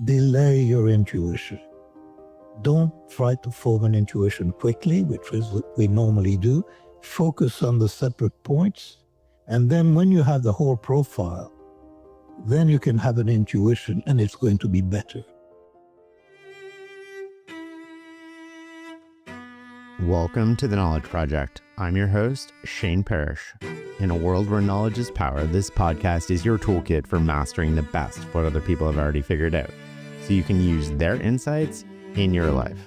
delay your intuition. Don't try to form an intuition quickly, which is what we normally do. Focus on the separate points. And then when you have the whole profile, then you can have an intuition and it's going to be better. Welcome to the Knowledge Project. I'm your host, Shane Parrish. In a world where knowledge is power, this podcast is your toolkit for mastering the best of what other people have already figured out, so you can use their insights in your life.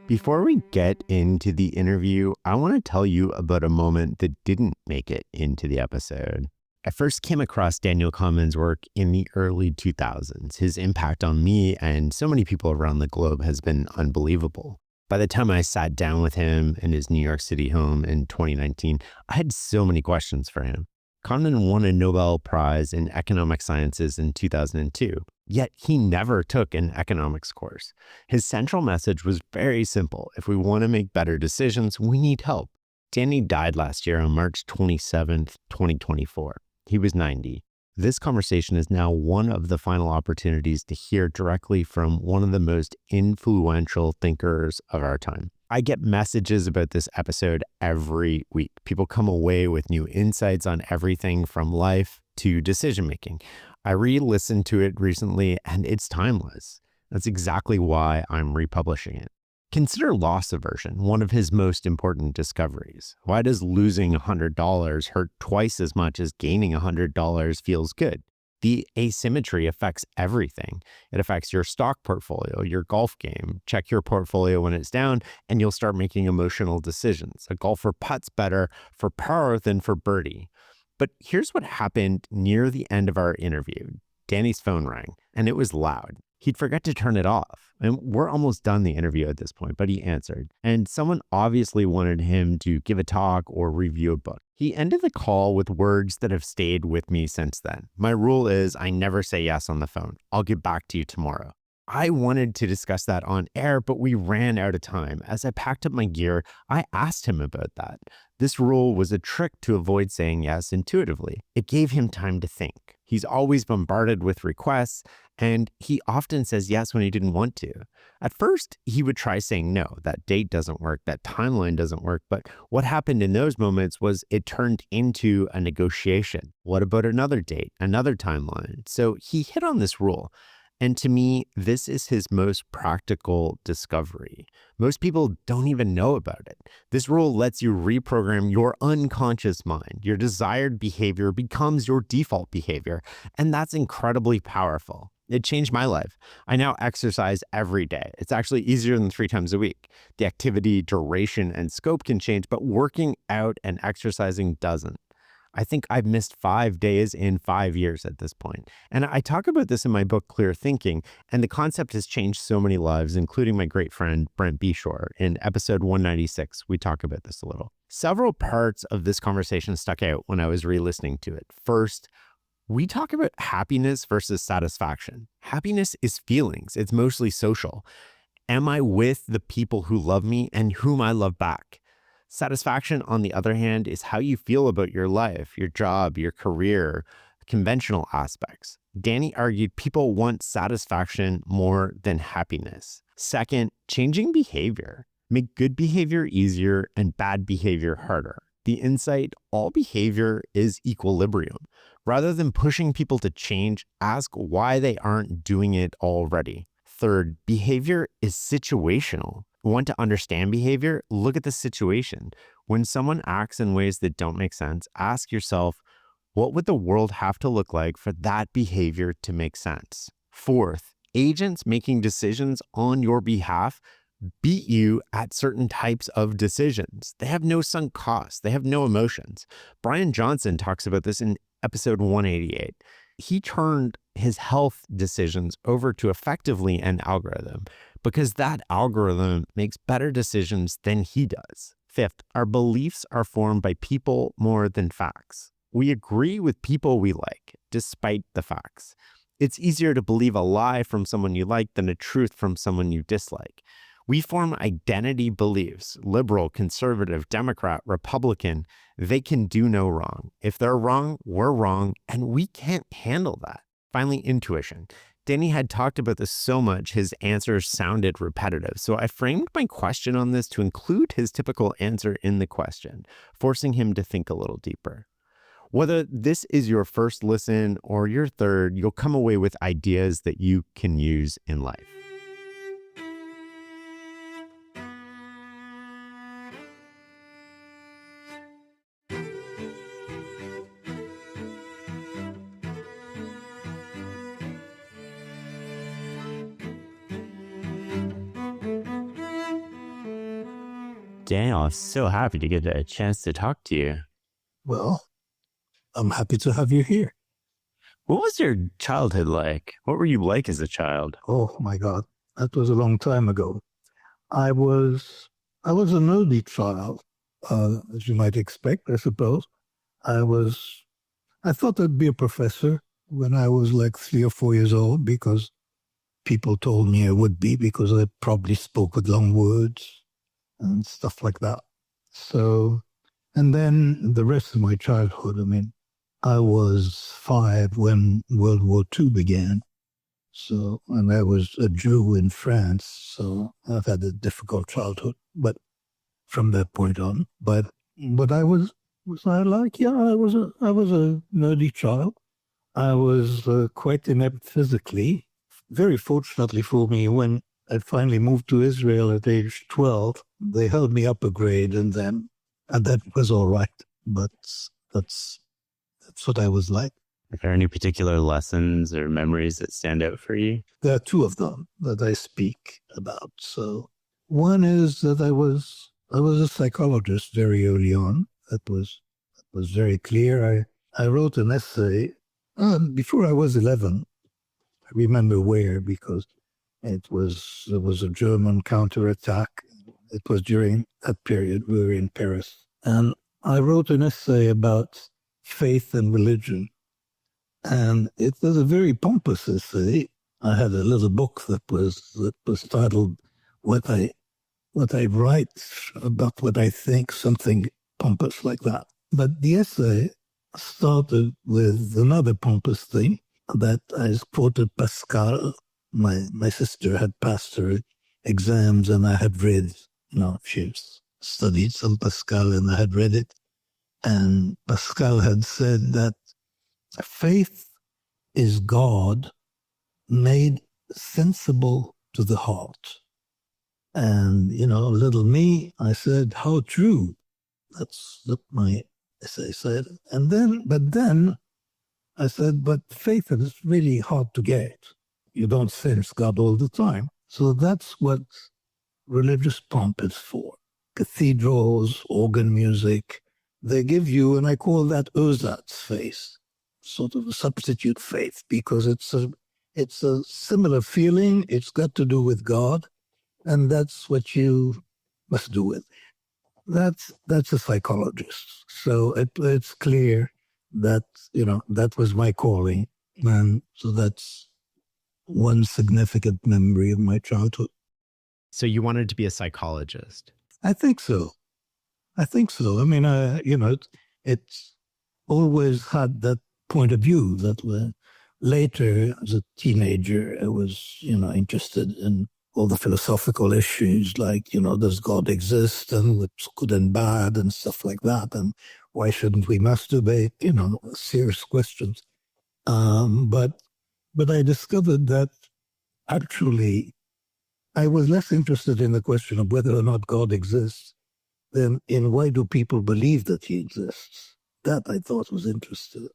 Before we get into the interview, I want to tell you about a moment that didn't make it into the episode. I first came across Daniel Kahneman's work in the early 2000s. His impact on me and so many people around the globe has been unbelievable. By the time I sat down with him in his New York City home in 2019, I had so many questions for him. Kahneman won a Nobel Prize in economic sciences in 2002, yet he never took an economics course. His central message was very simple. If we want to make better decisions, we need help. Danny died last year on March 27th, 2024. He was 90. This conversation is now one of the final opportunities to hear directly from one of the most influential thinkers of our time. I get messages about this episode every week. People come away with new insights on everything from life to decision-making. I re-listened to it recently and it's timeless. That's exactly why I'm republishing it. Consider loss aversion one of his most important discoveries. Why does losing $100 hurt twice as much as gaining $100 feels good? The asymmetry affects everything. It affects your stock portfolio, your golf game. Check your portfolio when it's down and you'll start making emotional decisions. A golfer putts better for par than for birdie. But here's what happened near the end of our interview. Danny's phone rang and it was loud. He'd forgot to turn it off. And we're almost done the interview at this point, but he answered. And someone obviously wanted him to give a talk or review a book. He ended the call with words that have stayed with me since then. My rule is I never say yes on the phone. I'll get back to you tomorrow. I wanted to discuss that on air, but we ran out of time. As I packed up my gear, I asked him about that. This rule was a trick to avoid saying yes intuitively. It gave him time to think. He's always bombarded with requests, and he often says yes when he didn't want to. At first, he would try saying no, that date doesn't work, that timeline doesn't work. But what happened in those moments was it turned into a negotiation. What about another date, another timeline? So he hit on this rule. And to me, this is his most practical discovery. Most people don't even know about it. This rule lets you reprogram your unconscious mind. Your desired behavior becomes your default behavior, and that's incredibly powerful. It changed my life. I now exercise every day. It's actually easier than 3 times a week. The activity, duration, and scope can change, but working out and exercising doesn't. I think I've missed 5 days in 5 years at this point. And I talk about this in my book, Clear Thinking, and the concept has changed so many lives, including my great friend, Brent Beshore. In episode 196, we talk about this a little. Several parts of this conversation stuck out when I was re-listening to it. First, we talk about happiness versus satisfaction. Happiness is feelings. It's mostly social. Am I with the people who love me and whom I love back? Satisfaction, on the other hand, is how you feel about your life, your job, your career, conventional aspects. Danny argued people want satisfaction more than happiness. Second, changing behavior. Make good behavior easier and bad behavior harder. The insight, all behavior is equilibrium. Rather than pushing people to change, ask why they aren't doing it already. Third, behavior is situational. Want to understand behavior? Look at the situation. When someone acts in ways that don't make sense, ask yourself, what would the world have to look like for that behavior to make sense? Fourth, agents making decisions on your behalf beat you at certain types of decisions. They have no sunk costs. They have no emotions. Brian Johnson talks about this in episode 188. He turned his health decisions over to effectively an algorithm because that algorithm makes better decisions than he does. Fifth, our beliefs are formed by people more than facts. We agree with people we like, despite the facts. It's easier to believe a lie from someone you like than a truth from someone you dislike. We form identity beliefs, liberal, conservative, Democrat, Republican. They can do no wrong. If they're wrong, we're wrong, and we can't handle that. Finally, intuition. Danny had talked about this so much, his answers sounded repetitive. So I framed my question on this to include his typical answer in the question, forcing him to think a little deeper. Whether this is your first listen or your third, you'll come away with ideas that you can use in life. Daniel, I'm so happy to get a chance to talk to you. Well, I'm happy to have you here. What was your childhood like? What were you like as a child? Oh my God, that was a long time ago. I was a nerdy child, as you might expect, I suppose. I thought I'd be a professor when I was like 3 or 4 years old because people told me I would be because I probably spoke with long words and stuff like that. So, and then the rest of my childhood, I mean, I was 5 when World War II began. So, and I was a Jew in France, so I've had a difficult childhood, but from that point on, but was I like, yeah, I was a nerdy child. I was quite inept physically. Very fortunately for me, when I finally moved to Israel at age 12, they held me up a grade and that was all right. But that's what I was like. Are there any particular lessons or memories that stand out for you? There are 2 of them that I speak about. So one is that I was a psychologist very early on. That was very clear. I wrote an essay before I was 11. I remember where, because there was a German counterattack. It was during that period we were in Paris. And I wrote an essay about faith and religion. And it was a very pompous essay. I had a little book that was titled What I Write About What I Think, something pompous like that. But the essay started with another pompous thing that I quoted Pascal. My sister had passed her exams and I had read, she studied some Pascal and I had read it. And Pascal had said that faith is God made sensible to the heart. And, little me, I said, how true. That's what my essay said. But then I said, but faith is really hard to get. You don't sense God all the time. So that's what religious pomp is for. Cathedrals, organ music, they give you, and I call that ersatz faith, sort of a substitute faith, because it's a similar feeling. It's got to do with God, and that's what you must do with. That's a psychologist. So it's clear that, that was my calling. And so that's one significant memory of my childhood. So you wanted to be a psychologist? I think so. I mean, it's always had that point of view that later, as a teenager, I was, interested in all the philosophical issues like, does God exist and what's good and bad and stuff like that. And why shouldn't we masturbate? Serious questions. But I discovered that actually I was less interested in the question of whether or not God exists than in why do people believe that he exists. That I thought was interesting.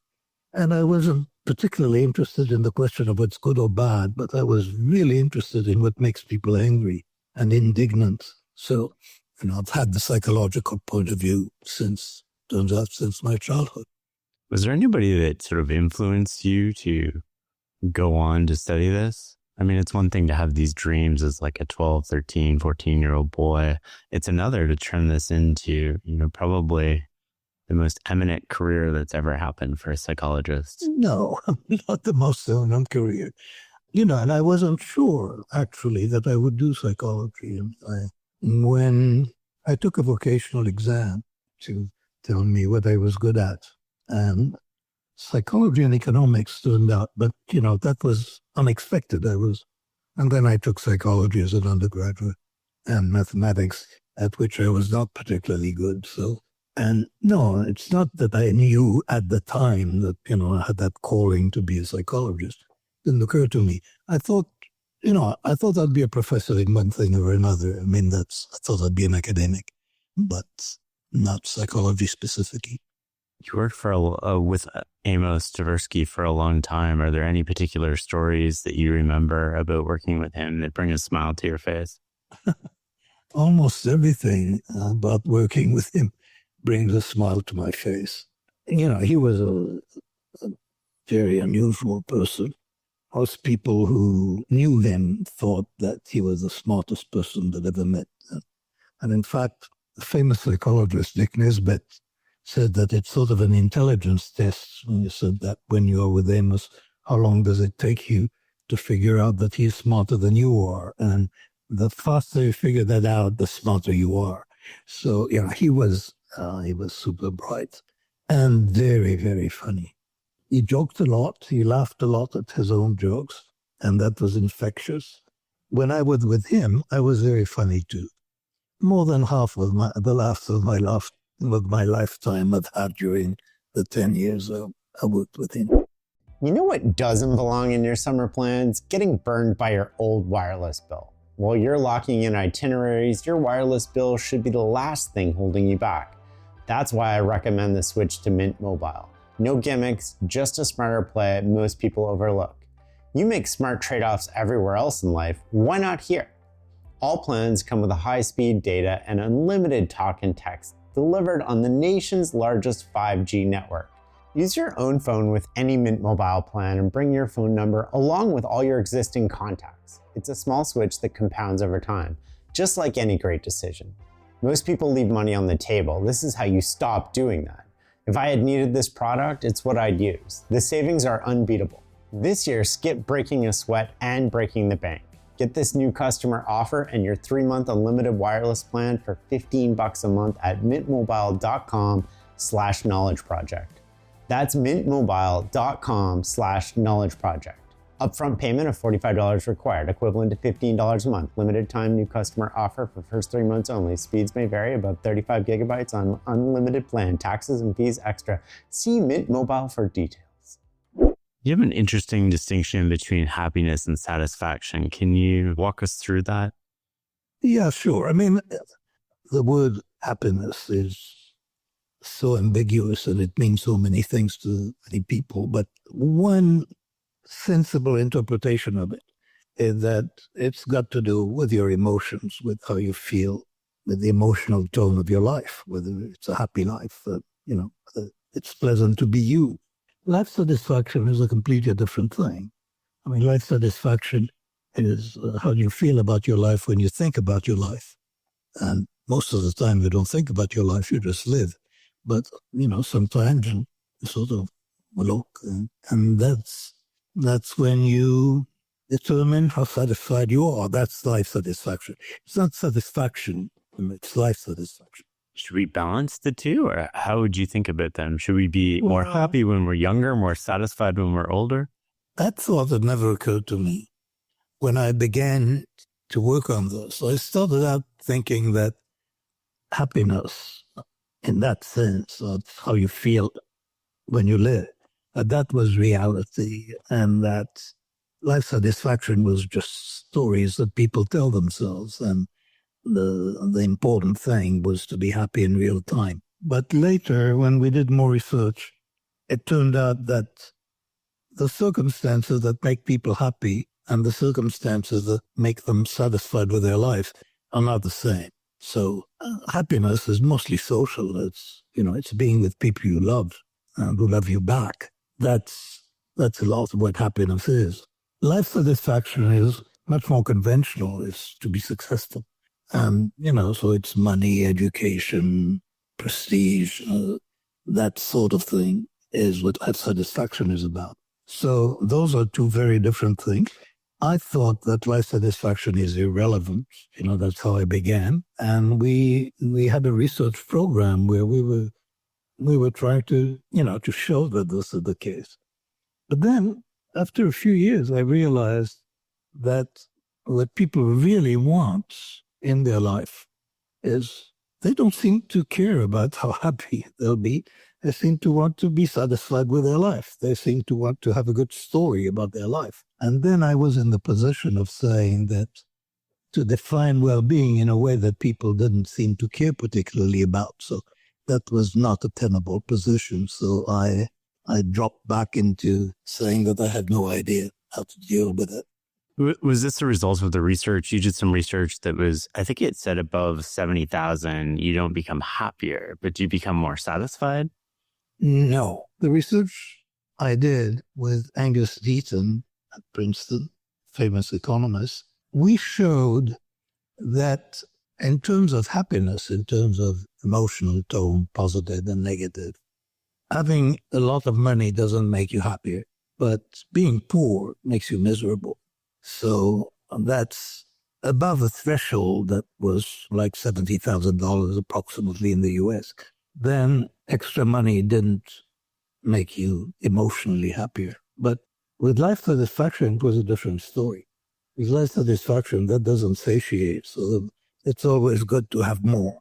And I wasn't particularly interested in the question of what's good or bad, but I was really interested in what makes people angry and indignant. So, I've had the psychological point of view since my childhood. Was there anybody that sort of influenced you to go on to study this? I mean, it's one thing to have these dreams as like a 12, 13, 14-year-old boy. It's another to turn this into, probably the most eminent career that's ever happened for a psychologist. No, not the most eminent career. And I wasn't sure, actually, that I would do psychology. When I took a vocational exam to tell me what I was good at, and psychology and economics turned out, but that was unexpected. And then I took psychology as an undergraduate and mathematics, at which I was not particularly good. So, and no, it's not that I knew at the time that, I had that calling to be a psychologist. It didn't occur to me. I thought I'd be a professor in one thing or another. I thought I'd be an academic, but not psychology specifically. You worked with Amos Tversky for a long time. Are there any particular stories that you remember about working with him that bring a smile to your face? Almost everything about working with him brings a smile to my face. He was a very unusual person. Most people who knew him thought that he was the smartest person that ever met. And in fact, the famous psychologist Dick Nisbett said that it's sort of an intelligence test. When you said that when you're with Amos, how long does it take you to figure out that he's smarter than you are? And the faster you figure that out, the smarter you are. So he was super bright and very, very funny. He joked a lot. He laughed a lot at his own jokes, and that was infectious. When I was with him, I was very funny too. More than half of the laughs of my lifetime I've had during the 10 years I worked with him. You know what doesn't belong in your summer plans? Getting burned by your old wireless bill. While you're locking in itineraries, your wireless bill should be the last thing holding you back. That's why I recommend the switch to Mint Mobile. No gimmicks, just a smarter play most people overlook. You make smart trade-offs everywhere else in life, why not here? All plans come with a high-speed data and unlimited talk and text delivered on the nation's largest 5G network. Use your own phone with any Mint Mobile plan and bring your phone number along with all your existing contacts. It's a small switch that compounds over time, just like any great decision. Most people leave money on the table. This is how you stop doing that. If I had needed this product, it's what I'd use. The savings are unbeatable. This year, skip breaking a sweat and breaking the bank. Get this new customer offer and your 3-month unlimited wireless plan for $15 a month at mintmobile.com/knowledge project. That's mintmobile.com/knowledge project. Upfront payment of $45 required, equivalent to $15 a month. Limited time new customer offer for first 3 months only. Speeds may vary above 35 gigabytes on unlimited plan. Taxes and fees extra. See Mint Mobile for details. You have an interesting distinction between happiness and satisfaction. Can you walk us through that? Yeah, sure. I mean, the word happiness is so ambiguous and it means so many things to many people. But one sensible interpretation of it is that it's got to do with your emotions, with how you feel, with the emotional tone of your life, whether it's a happy life, it's pleasant to be you. Life satisfaction is a completely different thing. I mean, life satisfaction is how you feel about your life when you think about your life. And most of the time you don't think about your life, you just live. But, sometimes you sort of look, and that's when you determine how satisfied you are. That's life satisfaction. It's not satisfaction, it's life satisfaction. Should we balance the two, or how would you think about them? Should we be more happy when we're younger, more satisfied when we're older? That thought had never occurred to me. When I began to work on this, I started out thinking that happiness, in that sense of how you feel when you live, that was reality, and that life satisfaction was just stories that people tell themselves, and the important thing was to be happy in real time. But later, when we did more research, it turned out that the circumstances that make people happy and the circumstances that make them satisfied with their life are not the same. So happiness is mostly social. It's being with people you love and who love you back. That's a lot of what happiness is. Life satisfaction is much more conventional. It's to be successful. And, so it's money, education, prestige, that sort of thing is what life satisfaction is about. So those are two very different things. I thought that life satisfaction is irrelevant. That's how I began. And we had a research program where we were we were trying to, to show that this is the case. But then after a few years, I realized that what people really want in their life is they don't seem to care about how happy they'll be. They seem to want to be satisfied with their life. They seem to want to have a good story about their life. And then I was in the position of saying that to define well-being in a way that people didn't seem to care particularly about. So that was not a tenable position. So I dropped back into saying that I had no idea how to deal with it. Was this a result of the research? You did some research that was, I think it said above 70,000, you don't become happier, but do you become more satisfied? No. The research I did with Angus Deaton at Princeton, famous economist, we showed that in terms of happiness, in terms of emotional tone, positive and negative, having a lot of money doesn't make you happier, but being poor makes you miserable. So that's above a threshold that was like $70,000 approximately in the US. Then extra money didn't make you emotionally happier. But with life satisfaction, it was a different story. With life satisfaction, that doesn't satiate. So it's always good to have more.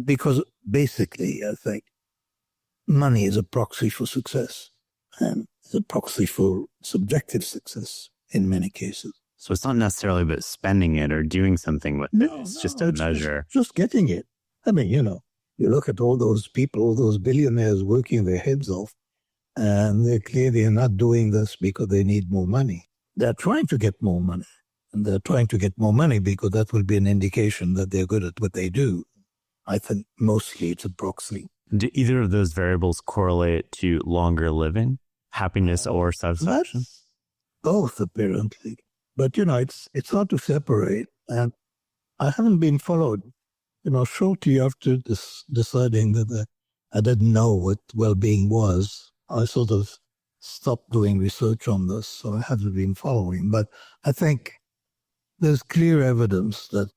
Because basically, I think, money is a proxy for success. And it's a proxy for subjective success in many cases. So it's not necessarily about spending it or doing something with it. It's just a measure. Just getting it. I mean, you look at all those people, all those billionaires working their heads off, and they're clearly not doing this because they need more money. They're trying to get more money. And they're trying to get more money because that will be an indication that they're good at what they do. I think mostly it's a proxy. Do either of those variables correlate to longer living, happiness or satisfaction? That's both, apparently. But, it's hard to separate. And I haven't been followed. Shortly after deciding that I didn't know what well-being was, I sort of stopped doing research on this, so I haven't been following. But I think there's clear evidence that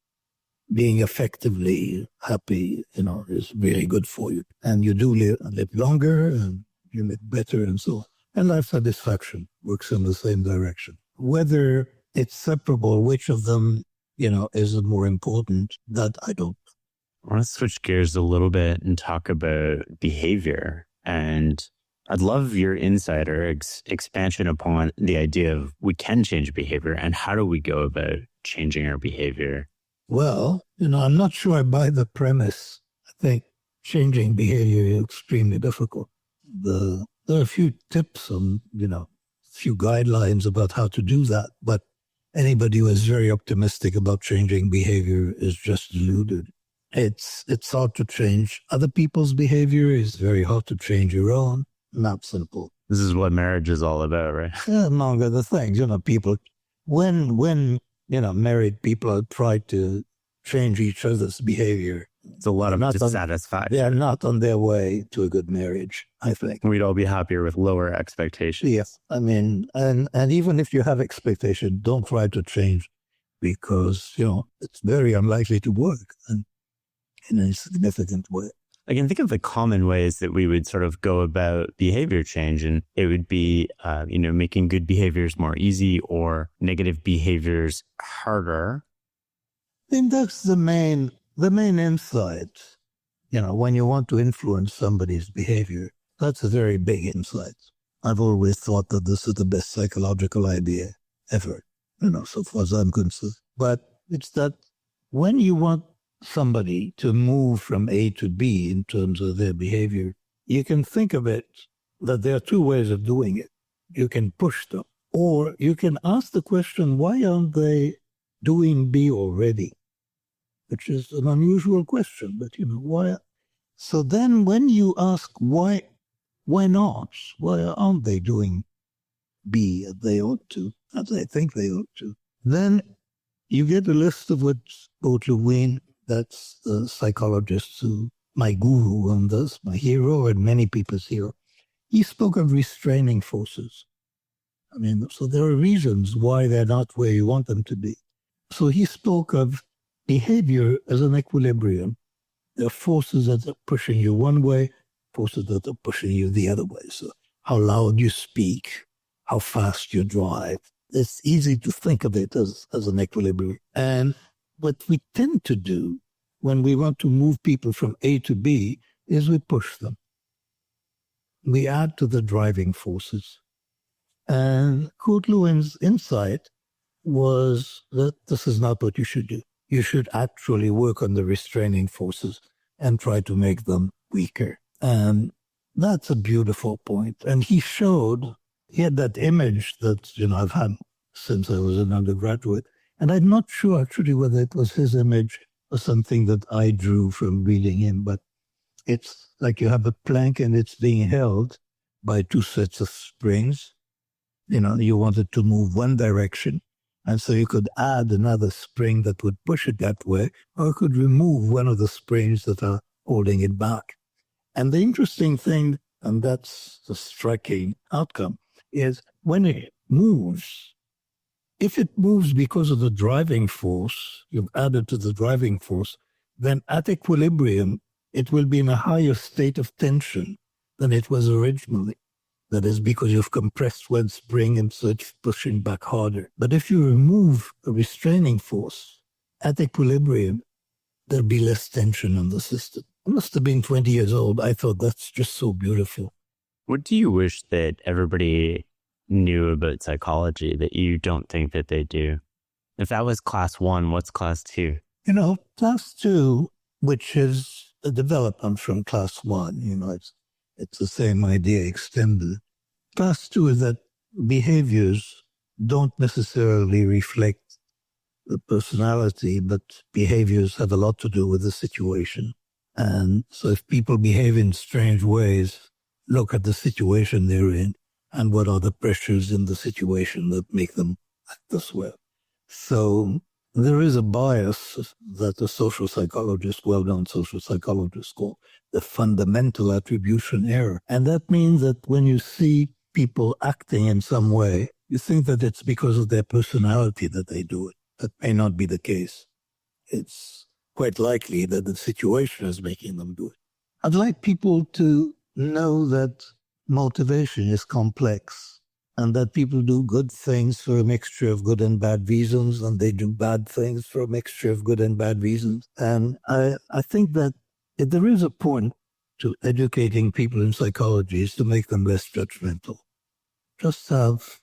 being effectively happy, is very good for you. And you do live longer and you live better and so on. And life satisfaction works in the same direction. Whether it's separable, which of them, is more important, that I don't. I want to switch gears a little bit and talk about behavior. And I'd love your insight or expansion upon the idea of we can change behavior and how do we go about changing our behavior? Well, I'm not sure I buy the premise. I think changing behavior is extremely difficult. There are a few tips and, a few guidelines about how to do that, but anybody who is very optimistic about changing behavior is just deluded. It's hard to change other people's behavior. It's very hard to change your own. Not simple. This is what marriage is all about, right? Yeah, among other things, people, when married people try to change each other's behavior, it's a lot of dissatisfied. They are not on their way to a good marriage, I think. We'd all be happier with lower expectations. Yes. I mean, and even if you have expectations, don't try to change because, it's very unlikely to work in a significant way. I can think of the common ways that we would sort of go about behavior change, and it would be, making good behaviors more easy or negative behaviors harder. I think that's the main insight. When you want to influence somebody's behavior, that's a very big insight. I've always thought that this is the best psychological idea ever, so far as I'm concerned. But it's that when you want somebody to move from A to B in terms of their behavior, you can think of it that there are two ways of doing it. You can push them, or you can ask the question, why aren't they doing B already? Which is an unusual question, but why? So then when you ask why not? Why aren't they doing B as they ought to, as they think they ought to? Then you get a list of what's called Lewin. That's the psychologist my guru on this, my hero and many people's hero. He spoke of restraining forces. I mean, so there are reasons why they're not where you want them to be. So he spoke of behavior as an equilibrium. There are forces that are pushing you one way, forces that are pushing you the other way. So how loud you speak, how fast you drive. It's easy to think of it as an equilibrium. And what we tend to do when we want to move people from A to B is we push them. We add to the driving forces. And Kurt Lewin's insight was that this is not what you should do. You should actually work on the restraining forces and try to make them weaker. And that's a beautiful point. And he had that image that, I've had since I was an undergraduate. And I'm not sure actually whether it was his image or something that I drew from reading him, but it's like you have a plank and it's being held by two sets of springs. You wanted to move one direction. And so you could add another spring that would push it that way, or you could remove one of the springs that are holding it back. And the interesting thing, and that's the striking outcome, is when it moves, if it moves because of the driving force, you've added to the driving force, then at equilibrium, it will be in a higher state of tension than it was originally. That is because you've compressed one spring and so it's pushing back harder. But if you remove a restraining force at equilibrium, there'll be less tension in the system. I must have been 20 years old. I thought that's just so beautiful. What do you wish that everybody knew about psychology that you don't think that they do? If that was class 1, what's class 2? Class 2, which is a development from class 1, it's the same idea extended. Class 2 is that behaviors don't necessarily reflect the personality, but behaviors have a lot to do with the situation. And so if people behave in strange ways, look at the situation they're in and what are the pressures in the situation that make them act this way. So there is a bias that a social psychologist, well-known social psychologist, called the fundamental attribution error. And that means that when you see people acting in some way, you think that it's because of their personality that they do it. That may not be the case. It's quite likely that the situation is making them do it. I'd like people to know that motivation is complex and that people do good things for a mixture of good and bad reasons, and they do bad things for a mixture of good and bad reasons. And I think that if there is a point to educating people in psychology is to make them less judgmental. Just have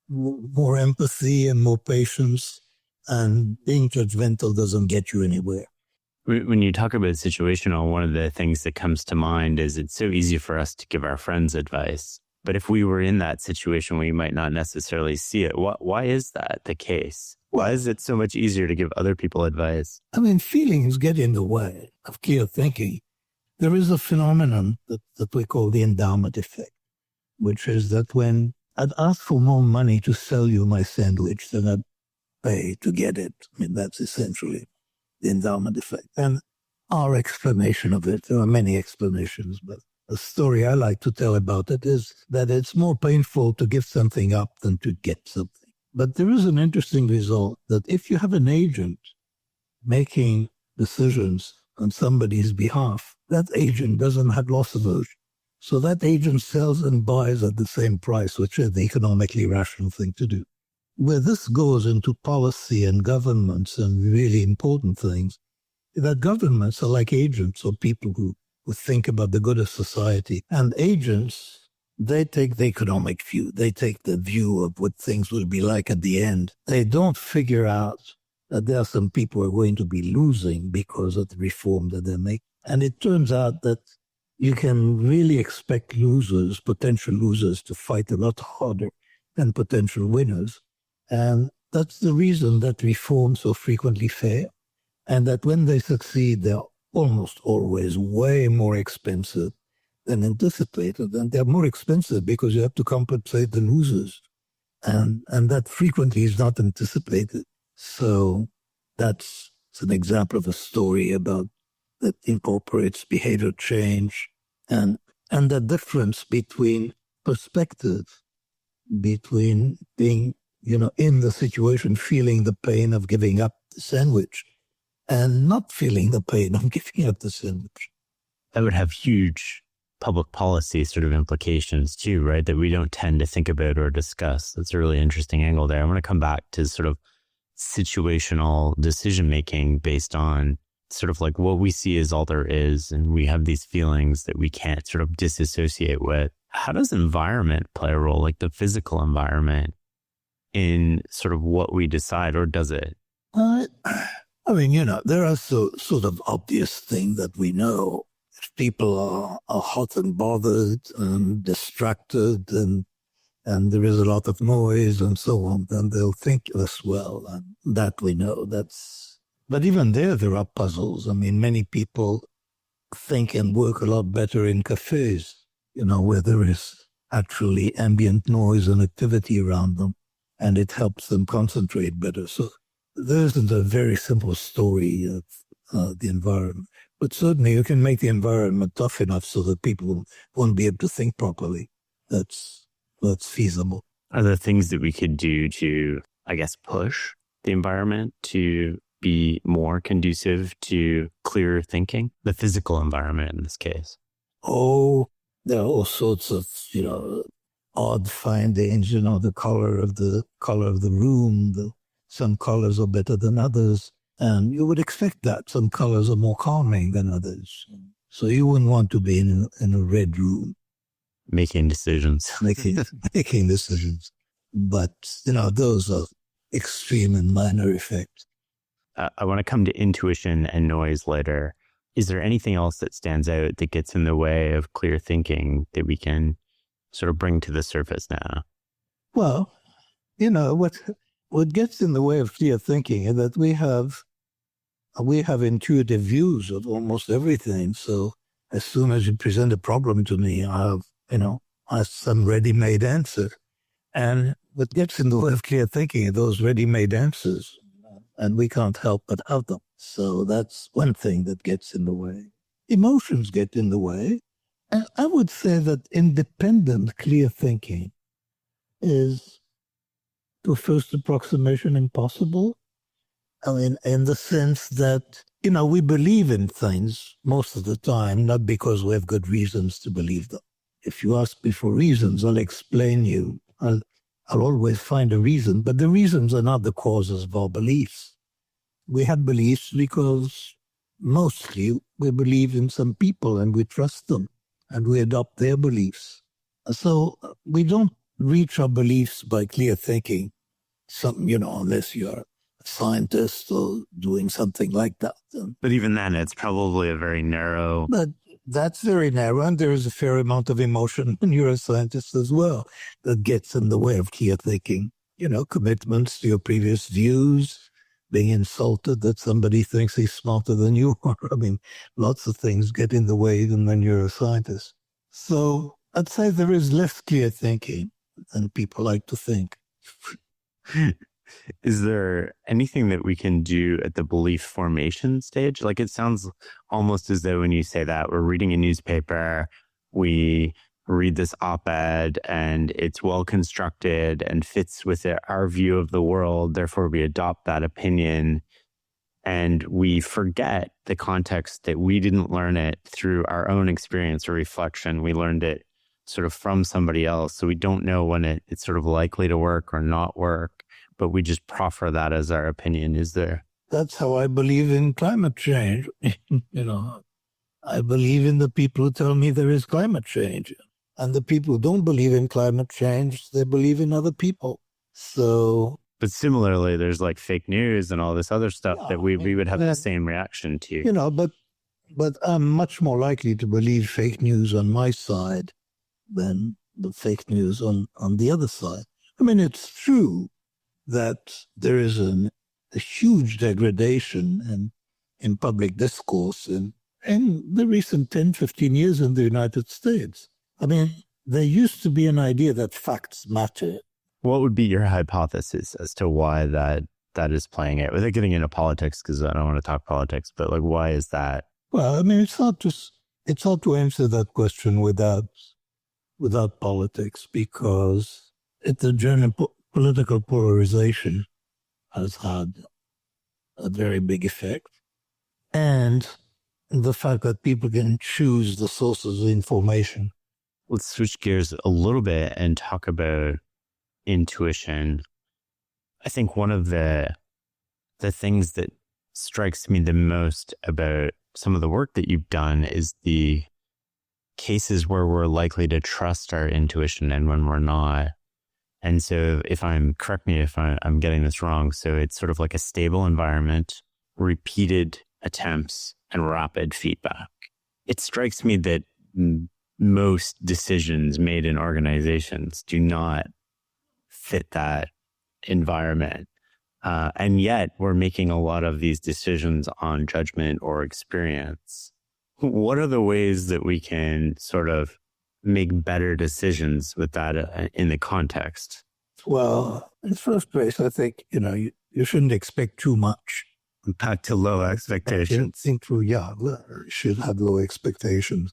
more empathy and more patience, and being judgmental doesn't get you anywhere. When you talk about situational, one of the things that comes to mind is it's so easy for us to give our friends advice. But if we were in that situation, we might not necessarily see it. Why is that the case? Why is it so much easier to give other people advice? Feelings get in the way of clear thinking. There is a phenomenon that we call the endowment effect, which is that when I'd ask for more money to sell you my sandwich than I'd pay to get it, that's essentially the endowment effect. And our explanation of it, there are many explanations, but the story I like to tell about it is that it's more painful to give something up than to get something. But there is an interesting result that if you have an agent making decisions on somebody's behalf, that agent doesn't have loss aversion. So that agent sells and buys at the same price, which is the economically rational thing to do. Where this goes into policy and governments and really important things, that governments are like agents or people who think about the good of society. And agents, they take the economic view. They take the view of what things will be like at the end. They don't figure out that there are some people who are going to be losing because of the reform that they make. And it turns out that you can really expect losers, potential losers, to fight a lot harder than potential winners. And that's the reason that reforms so frequently fail. And that when they succeed, they're almost always way more expensive than anticipated. And they're more expensive because you have to compensate the losers. And that frequently is not anticipated. So that's an example of a story about that incorporates behavior change and the difference between perspective, between being, in the situation, feeling the pain of giving up the sandwich and not feeling the pain of giving up the sandwich. That would have huge public policy sort of implications too, right? That we don't tend to think about or discuss. That's a really interesting angle there. I want to come back to sort of situational decision making based on sort of like what we see as all there is, and we have these feelings that we can't sort of disassociate with. How does environment play a role, like the physical environment, in sort of what we decide, or does it? I mean, there are sort of obvious things that we know. If people are hot and bothered and distracted and there is a lot of noise and so on, then they'll think less well. And that we know. But even there are puzzles. I mean, many people think and work a lot better in cafes, where there is actually ambient noise and activity around them, and it helps them concentrate better. So there isn't a very simple story of the environment. But certainly you can make the environment tough enough so that people won't be able to think properly. That's feasible. Are there things that we could do to, I guess, push the environment to be more conducive to clearer thinking? The physical environment in this case. Oh, there are all sorts of, odd findings, the color of the room. Some colors are better than others. And you would expect that. Some colors are more calming than others. So you wouldn't want to be in a red room. Making decisions. making decisions. But, those are extreme and minor effects. I want to come to intuition and noise later. Is there anything else that stands out that gets in the way of clear thinking that we can sort of bring to the surface now? Well, what gets in the way of clear thinking is that we have intuitive views of almost everything. So as soon as you present a problem to me, I have some ready-made answer. And what gets in the way of clear thinking are those ready-made answers. And we can't help but have them. So that's one thing that gets in the way. Emotions get in the way. And I would say that independent clear thinking is, to first approximation, impossible. I mean, in the sense that, we believe in things most of the time, not because we have good reasons to believe them. If you ask me for reasons, I'll explain you. I'll always find a reason, but the reasons are not the causes of our beliefs. We have beliefs because mostly we believe in some people and we trust them and we adopt their beliefs. So we don't reach our beliefs by clear thinking, unless you're a scientist or doing something like that. But even then, it's probably a very narrow... But that's very narrow, and there is a fair amount of emotion in neuroscientists as well that gets in the way of clear thinking. Commitments to your previous views, being insulted that somebody thinks he's smarter than you are. I mean, lots of things get in the way even when you're a scientist. So I'd say there is less clear thinking than people like to think. Is there anything that we can do at the belief formation stage? Like, it sounds almost as though when you say that, we're reading a newspaper, we read this op-ed and it's well constructed and fits with our view of the world. Therefore, we adopt that opinion and we forget the context that we didn't learn it through our own experience or reflection. We learned it sort of from somebody else. So we don't know when it's sort of likely to work or not work, but we just proffer that as our opinion. Is there? That's how I believe in climate change. I believe in the people who tell me there is climate change. And the people who don't believe in climate change, they believe in other people. So... But similarly, there's like fake news and all this other stuff that we would have the same reaction to. But I'm much more likely to believe fake news on my side than the fake news on the other side. I mean, it's true that there is a huge degradation in public discourse in the recent 10, 15 years in the United States. I mean, there used to be an idea that facts matter. What would be your hypothesis as to why that is playing out? Without getting into politics, because I don't want to talk politics, but like, why is that? Well, I mean, it's hard to answer that question without politics, because the general political polarization has had a very big effect. And the fact that people can choose the sources of information. Let's switch gears a little bit and talk about intuition. I think one of the things that strikes me the most about some of the work that you've done is the cases where we're likely to trust our intuition and when we're not. And so correct me if I'm getting this wrong. So it's sort of like a stable environment, repeated attempts, and rapid feedback. It strikes me that most decisions made in organizations do not fit that environment. And yet we're making a lot of these decisions on judgment or experience. What are the ways that we can sort of make better decisions with that in the context? Well, in the first place, I think, you shouldn't expect too much. Back to low expectations. Think through, you should have low expectations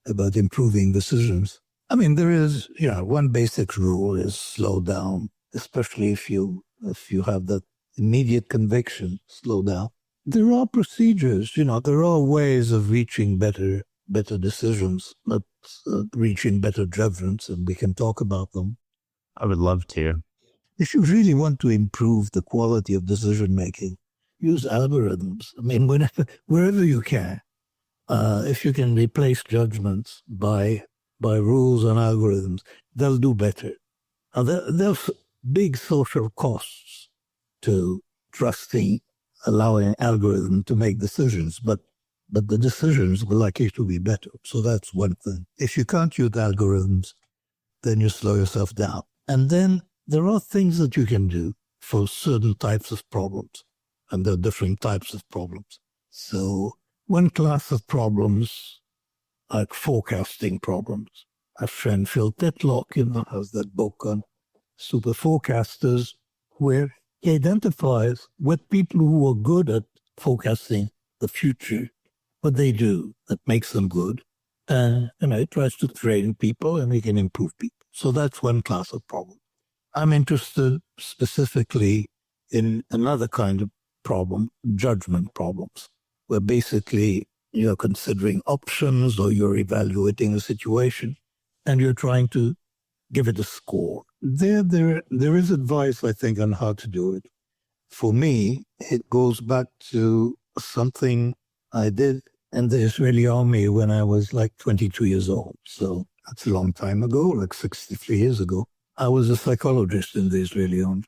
about improving decisions. I mean, there is, one basic rule is slow down, especially if you have that immediate conviction, slow down. There are procedures, there are ways of reaching better decisions, but reaching better judgments, and we can talk about them. I would love to. If you really want to improve the quality of decision making, use algorithms. I mean, wherever you can. If you can replace judgments by rules and algorithms, they'll do better. There's big social costs to trusting, allowing algorithm to make decisions, but the decisions will likely to be better. So that's one thing. If you can't use algorithms, then you slow yourself down. And then there are things that you can do for certain types of problems, and there are different types of problems. So one class of problems, like forecasting problems. A friend, Phil Tetlock, has that book on super forecasters, where he identifies with people who are good at forecasting the future, what they do that makes them good. And he tries to train people and he can improve people. So that's one class of problem. I'm interested specifically in another kind of problem, judgment problems, where basically you're considering options or you're evaluating a situation and you're trying to give it a score. There is advice, I think, on how to do it. For me, it goes back to something I did in the Israeli army when I was like 22 years old. So that's a long time ago, like 63 years ago. I was a psychologist in the Israeli army,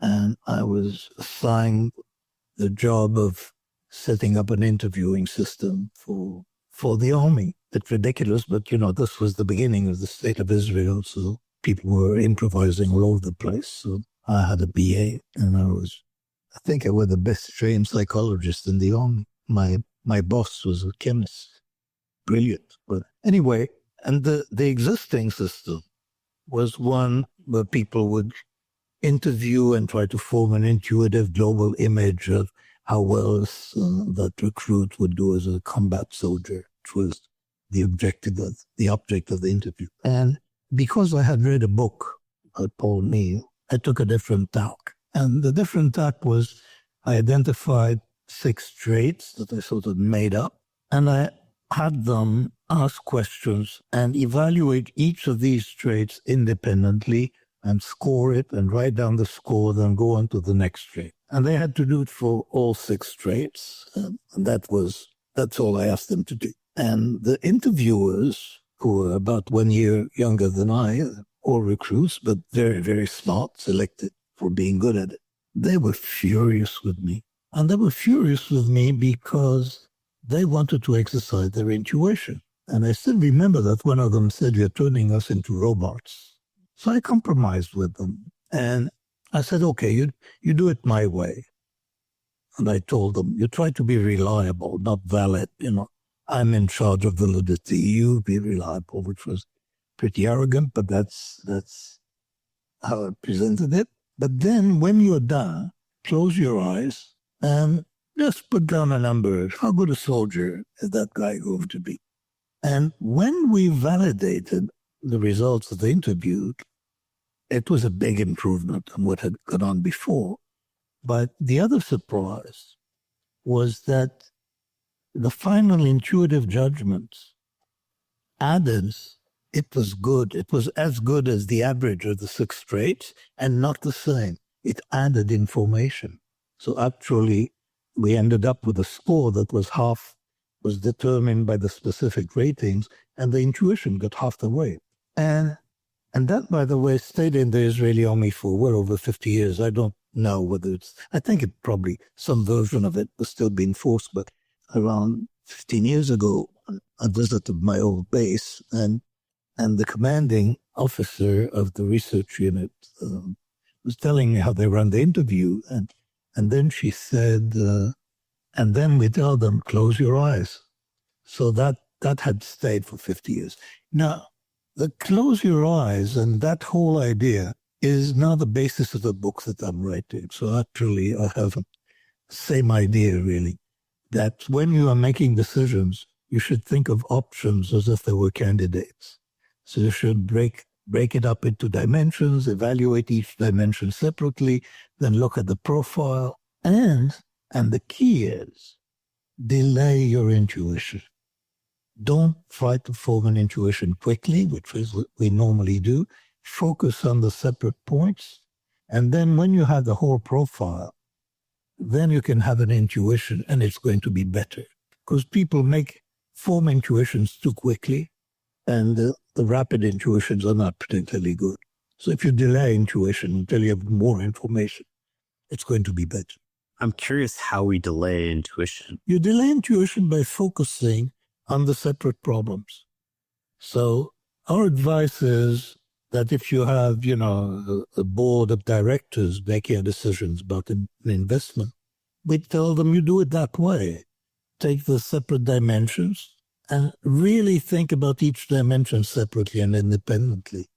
and I was assigned the job of setting up an interviewing system for the army. It's ridiculous, but this was the beginning of the state of Israel, so people were improvising all over the place. So I had a BA, and I think I was the best trained psychologist in the army. My boss was a chemist. Brilliant. But anyway, and the existing system was one where people would interview and try to form an intuitive global image of how well that recruit would do as a combat soldier, which was the object of the interview. And because I had read a book by Paul Neal, I took a different tack. And the different tack was I identified 6 traits that I sort of made up, and I had them ask questions and evaluate each of these traits independently and score it and write down the score, then go on to the next trait. And they had to do it for all 6 traits. And that's all I asked them to do. And the interviewers, who were about 1 year younger than I, all recruits, but very, very smart, selected for being good at it, they were furious with me. And they were furious with me because they wanted to exercise their intuition. And I still remember that one of them said, "You're turning us into robots." So I compromised with them. And I said, "Okay, you do it my way." And I told them, "You try to be reliable, not valid. I'm in charge of validity. You be reliable," which was pretty arrogant, but that's how I presented it. But then when you're done, close your eyes and just put down a number. How good a soldier is that guy going to be? And when we validated the results of the interview, it was a big improvement on what had gone on before. But the other surprise was that the final intuitive judgment added, it was good. It was as good as the average of the 6 traits and not the same. It added information. So actually, we ended up with a score that was determined by the specific ratings, and the intuition got half the way. And that, by the way, stayed in the Israeli army for well over 50 years. I don't know whether I think it probably, some version of it was still being forced, but around 15 years ago, I visited my old base, and the commanding officer of the research unit was telling me how they ran the interview, and then she said, and then we tell them, close your eyes. So that had stayed for 50 years. Now, the close your eyes and that whole idea is now the basis of the book that I'm writing. So actually, I have the same idea, really, that when you are making decisions, you should think of options as if they were candidates. So you should break it up into dimensions, evaluate each dimension separately, then look at the profile, and the key is delay your intuition. Don't try to form an intuition quickly, which is what we normally do. Focus on the separate points. And then when you have the whole profile, then you can have an intuition and it's going to be better. Because people form intuitions too quickly, and the rapid intuitions are not particularly good. So if you delay intuition until you have more information, it's going to be better. I'm curious how we delay intuition. You delay intuition by focusing on the separate problems. So our advice is that if you have, a board of directors making decisions about an investment, we tell them you do it that way. Take the separate dimensions and really think about each dimension separately and independently.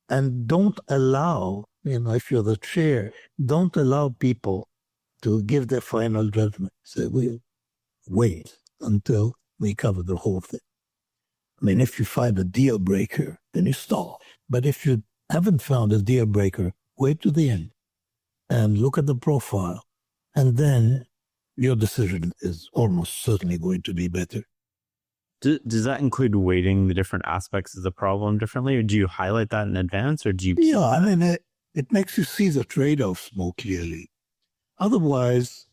And don't allow, if you're the chair, don't allow people to give their final judgment. Say, we'll wait until we cover the whole thing. I mean, if you find a deal breaker, then you stall. But if you haven't found a deal breaker, wait to the end and look at the profile. And then your decision is almost certainly going to be better. Does that include weighting the different aspects of the problem differently? Or do you highlight that in advance? Or do you? Yeah, I mean, it makes you see the trade-offs more clearly. Otherwise,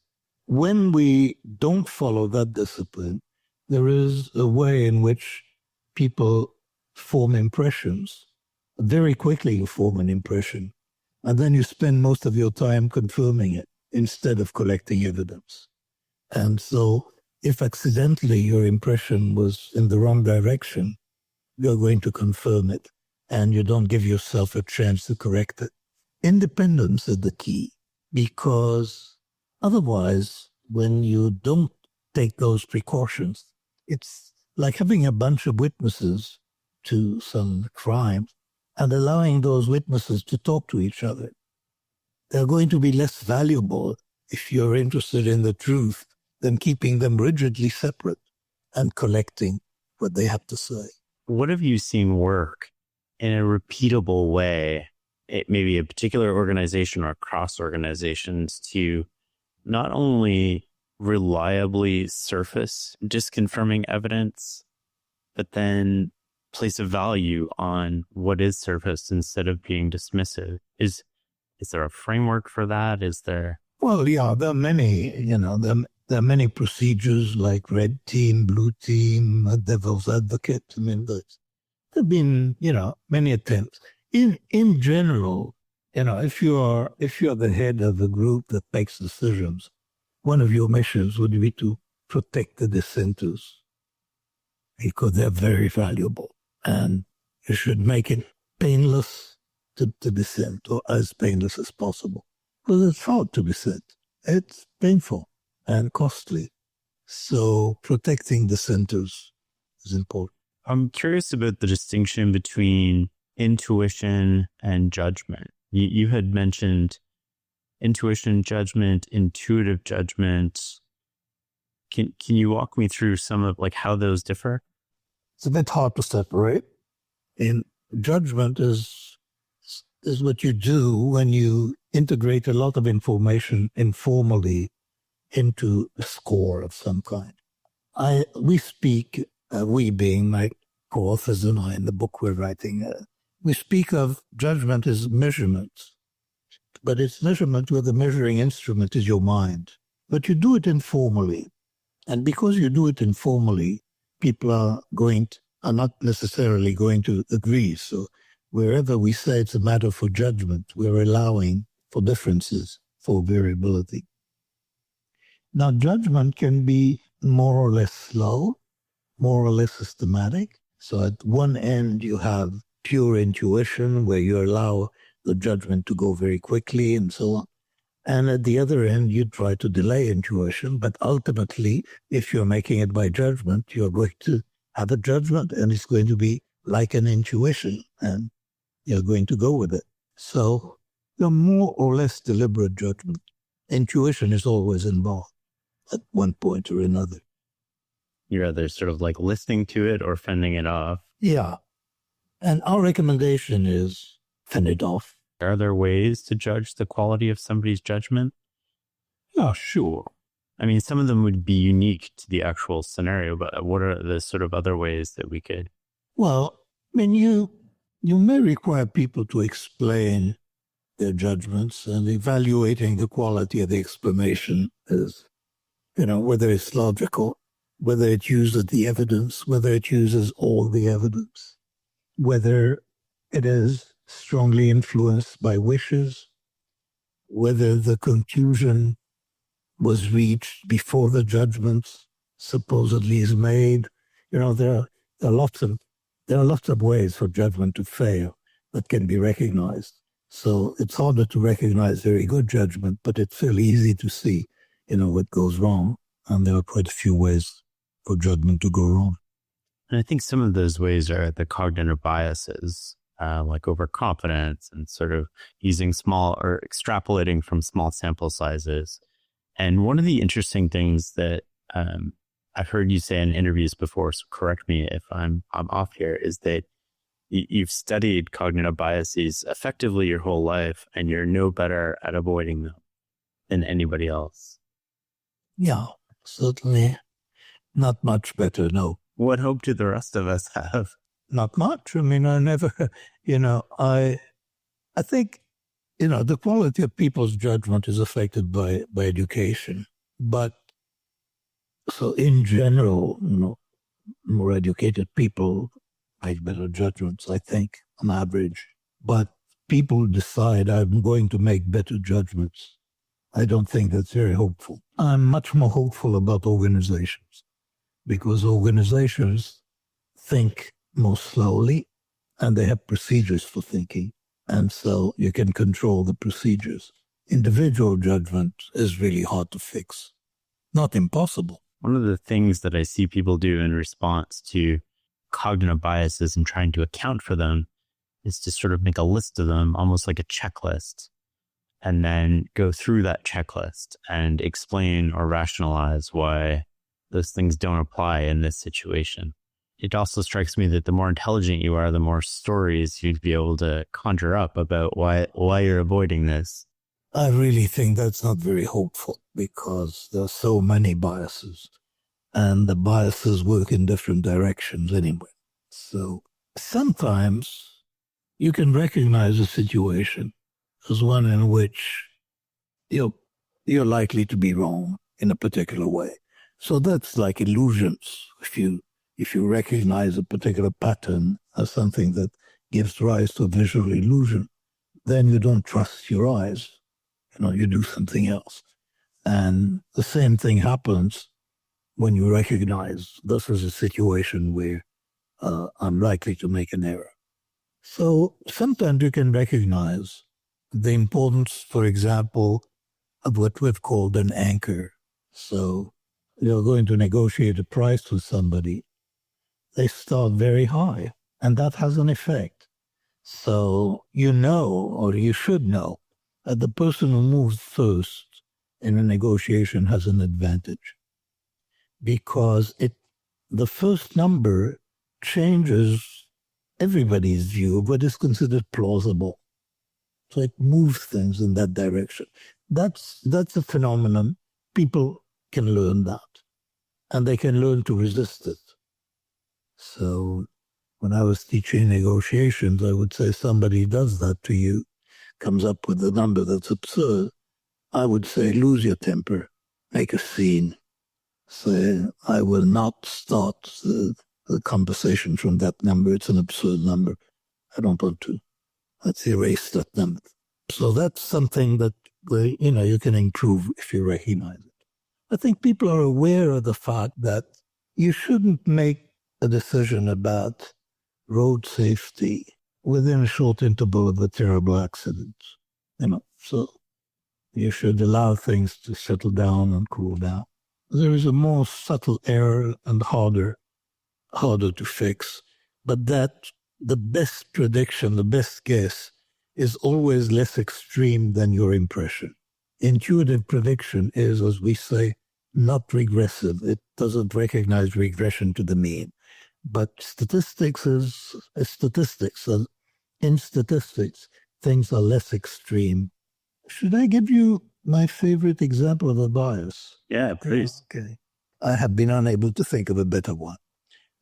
when we don't follow that discipline, there is a way in which people form impressions. Very quickly you form an impression, and then you spend most of your time confirming it instead of collecting evidence. And so if accidentally your impression was in the wrong direction, you're going to confirm it, and you don't give yourself a chance to correct it. Independence is the key, because otherwise, when you don't take those precautions, it's like having a bunch of witnesses to some crime and allowing those witnesses to talk to each other. They're going to be less valuable if you're interested in the truth than keeping them rigidly separate and collecting what they have to say. What have you seen work in a repeatable way, maybe a particular organization or across organizations, to not only reliably surface disconfirming evidence, but then place a value on what is surfaced instead of being dismissive? Is there a framework for that? Is there? Well, yeah, there are many, there are many procedures like red team, blue team, devil's advocate. I mean, there have been, many attempts. In general, if you're the head of a group that makes decisions, one of your missions would be to protect the dissenters, because they're very valuable, and you should make it painless to dissent, or as painless as possible. Because it's hard to dissent. It's painful and costly. So protecting dissenters is important. I'm curious about the distinction between intuition and judgment. You had mentioned intuition, judgment, intuitive judgment. Can you walk me through some of how those differ? It's a bit hard to separate. In judgment is what you do when you integrate a lot of information informally into a score of some kind. We speak, we being my co-authors and I in the book we're writing, we speak of judgment as measurement, but it's measurement where the measuring instrument is your mind. But you do it informally. And because you do it informally, people are not necessarily going to agree. So wherever we say it's a matter for judgment, we're allowing for differences, for variability. Now, judgment can be more or less slow, more or less systematic. So at one end, you have pure intuition where you allow the judgment to go very quickly and so on. And at the other end, you try to delay intuition. But ultimately, if you're making it by judgment, you're going to have a judgment and it's going to be like an intuition and you're going to go with it. So the more or less deliberate judgment, intuition is always involved at one point or another. You're either sort of like listening to it or fending it off. Yeah. And our recommendation is fend it off. Are there ways to judge the quality of somebody's judgment? Yeah, sure. I mean, some of them would be unique to the actual scenario, but what are the sort of other ways that we could? Well, I mean, you may require people to explain their judgments, and evaluating the quality of the explanation is, whether it's logical, whether it uses the evidence, whether it uses all the evidence, whether it is strongly influenced by wishes, whether the conclusion was reached before the judgment supposedly is made. There are lots of ways for judgment to fail that can be recognized. So it's harder to recognize very good judgment, but it's fairly easy to see, what goes wrong. And there are quite a few ways for judgment to go wrong. And I think some of those ways are the cognitive biases, like overconfidence and sort of using small or extrapolating from small sample sizes. And one of the interesting things that I've heard you say in interviews before, so correct me if I'm off here, is that you've studied cognitive biases effectively your whole life, and you're no better at avoiding them than anybody else. Yeah, certainly not much better, no. What hope do the rest of us have? Not much. I mean, I never, I think, the quality of people's judgment is affected by education. But so in general, more educated people make better judgments, I think, on average. But people decide I'm going to make better judgments. I don't think that's very hopeful. I'm much more hopeful about organizations because organizations think more slowly and they have procedures for thinking. And so you can control the procedures. Individual judgment is really hard to fix. Not impossible. One of the things that I see people do in response to cognitive biases and trying to account for them is to sort of make a list of them, almost like a checklist, and then go through that checklist and explain or rationalize why those things don't apply in this situation. It also strikes me that the more intelligent you are, the more stories you'd be able to conjure up about why you're avoiding this. I really think that's not very hopeful because there are so many biases and the biases work in different directions anyway. So sometimes you can recognize a situation as one in which you're likely to be wrong in a particular way. So that's like illusions. If you recognize a particular pattern as something that gives rise to a visual illusion, then you don't trust your eyes. You do something else. And the same thing happens when you recognize this is a situation where I'm likely to make an error. So sometimes you can recognize the importance, for example, of what we've called an anchor. So you're going to negotiate a price with somebody. They start very high, and that has an effect. So or you should know, that the person who moves first in a negotiation has an advantage because the first number changes everybody's view of what is considered plausible. So it moves things in that direction. That's a phenomenon. People can learn that. and they can learn to resist it. So when I was teaching negotiations, I would say somebody does that to you, comes up with a number that's absurd. I would say, lose your temper, make a scene. Say, I will not start the conversation from that number. It's an absurd number. I don't want to. Let's erase that number. So that's something that, you can improve if you recognize it. I think people are aware of the fact that you shouldn't make a decision about road safety within a short interval of a terrible accident. So you should allow things to settle down and cool down. There is a more subtle error and harder to fix, but that the best prediction, the best guess, is always less extreme than your impression. Intuitive prediction is, as we say, not regressive. It doesn't recognize regression to the mean. But statistics is statistics. And in statistics, things are less extreme. Should I give you my favorite example of a bias? Yeah, please. Okay. I have been unable to think of a better one.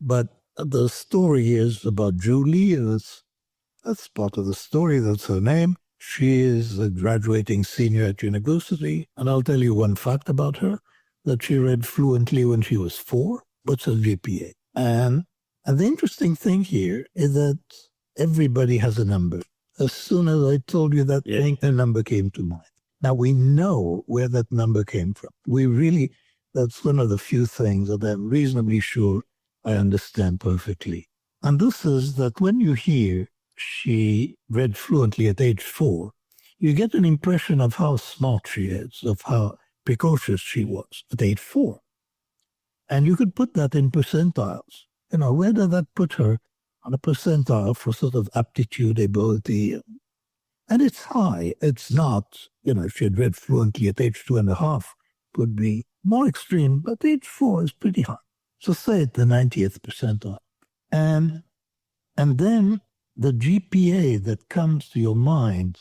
But the story is about Julie. That's part of the story. That's her name. She is a graduating senior at university. And I'll tell you one fact about her, that she read fluently when she was 4. What's her GPA? And the interesting thing here is that everybody has a number. As soon as I told you that thing, a number came to mind. Now we know where that number came from. That's one of the few things that I'm reasonably sure I understand perfectly. And this is that when you hear she read fluently at age 4, you get an impression of how smart she is, of how precocious she was at age 4. And you could put that in percentiles. Where does that put her on a percentile for sort of aptitude, ability? And it's high. It's not, if she had read fluently at age 2.5, would be more extreme, but age 4 is pretty high. So say it the 90th percentile. And then the GPA that comes to your mind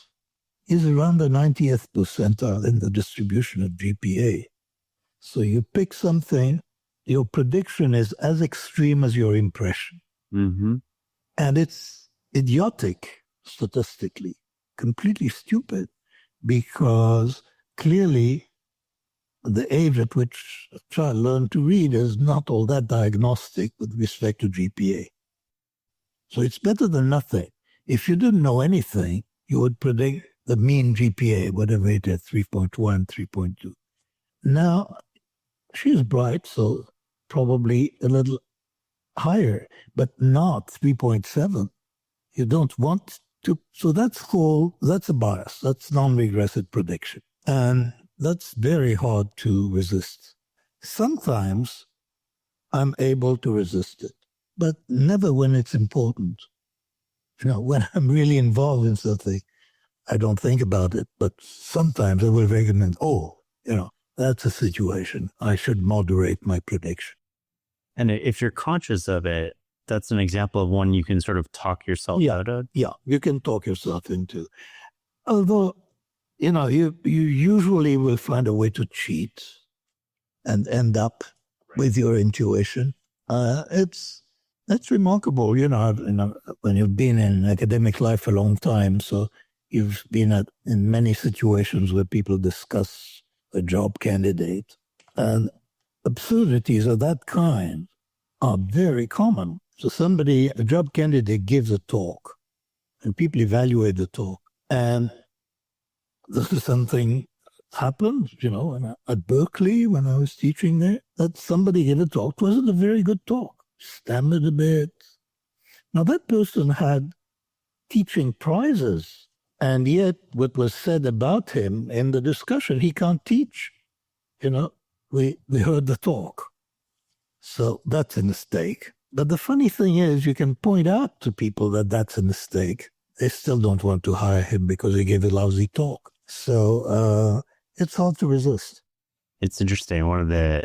is around the 90th percentile in the distribution of GPA. So you pick something, your prediction is as extreme as your impression. Mm-hmm. And it's idiotic statistically, completely stupid, because clearly the age at which a child learned to read is not all that diagnostic with respect to GPA. So it's better than nothing. If you didn't know anything, you would predict the mean GPA, whatever it is, 3.1, 3.2. Now, she's bright, so probably a little higher, but not 3.7. You don't want to. So that's a bias. That's non-regressive prediction. And that's very hard to resist. Sometimes I'm able to resist it, but never when it's important. When I'm really involved in something, I don't think about it, but sometimes I will recognize, that's a situation. I should moderate my prediction. And if you're conscious of it, that's an example of one you can sort of talk yourself out of. Yeah, you can talk yourself into. Although, you usually will find a way to cheat and end up with your intuition. It's remarkable, when you've been in academic life a long time. So you've been in many situations where people discuss a job candidate, and absurdities of that kind are very common. So a job candidate gives a talk, and people evaluate the talk. And this is something happened, at Berkeley when I was teaching there, that somebody gave a talk. It wasn't a very good talk. Stammered a bit. Now that person had teaching prizes, and yet what was said about him in the discussion, he can't teach. We heard the talk. So that's a mistake. But the funny thing is, you can point out to people that that's a mistake. They still don't want to hire him because he gave a lousy talk. So it's hard to resist. It's interesting. I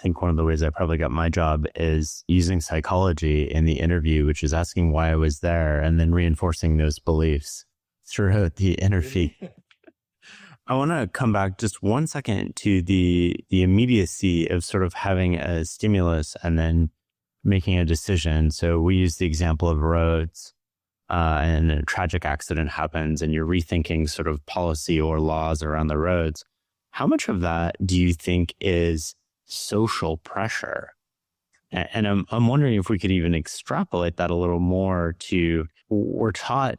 think one of the ways I probably got my job is using psychology in the interview, which is asking why I was there and then reinforcing those beliefs throughout the interview. I want to come back just 1 second to the immediacy of sort of having a stimulus and then making a decision. So we use the example of roads, and a tragic accident happens and you're rethinking sort of policy or laws around the roads. How much of that do you think is social pressure? And I'm wondering if we could even extrapolate that a little more to, we're taught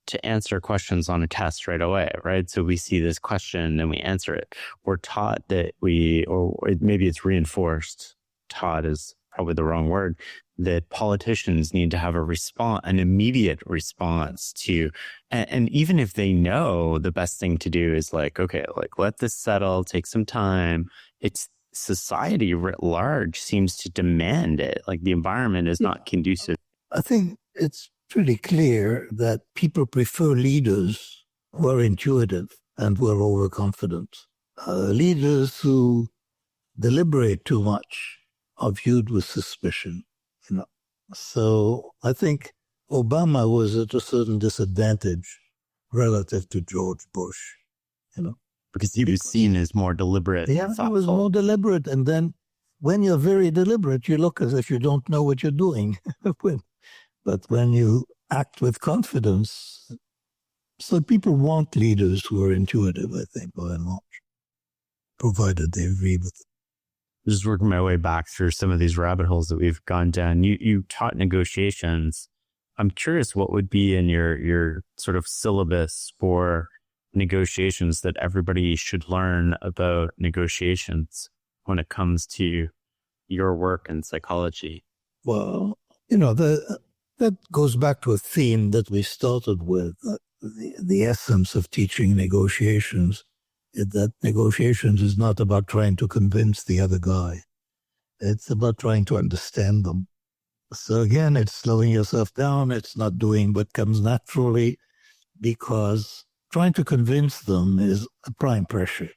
to answer questions on a test right away, right? So we see this question and we answer it. We're taught that maybe it's reinforced. Taught is probably the wrong word, that politicians need to have an immediate response to, and even if they know the best thing to do is okay, let this settle, take some time. It's society writ large seems to demand it. The environment is not conducive. I think it's pretty clear that people prefer leaders who are intuitive and who are overconfident. Leaders who deliberate too much are viewed with suspicion. So I think Obama was at a certain disadvantage relative to George Bush. Because he was seen as more deliberate. Yeah, he was more deliberate. And then when you're very deliberate, you look as if you don't know what you're doing. But when you act with confidence, so people want leaders who are intuitive, I think, by and large, provided they agree with it. Just working my way back through some of these rabbit holes that we've gone down. You taught negotiations. I'm curious what would be in your sort of syllabus for negotiations that everybody should learn about negotiations when it comes to your work in psychology. Well, that goes back to a theme that we started with. The essence of teaching negotiations is that negotiations is not about trying to convince the other guy. It's about trying to understand them. So again, it's slowing yourself down. It's not doing what comes naturally, because trying to convince them is a prime pressure.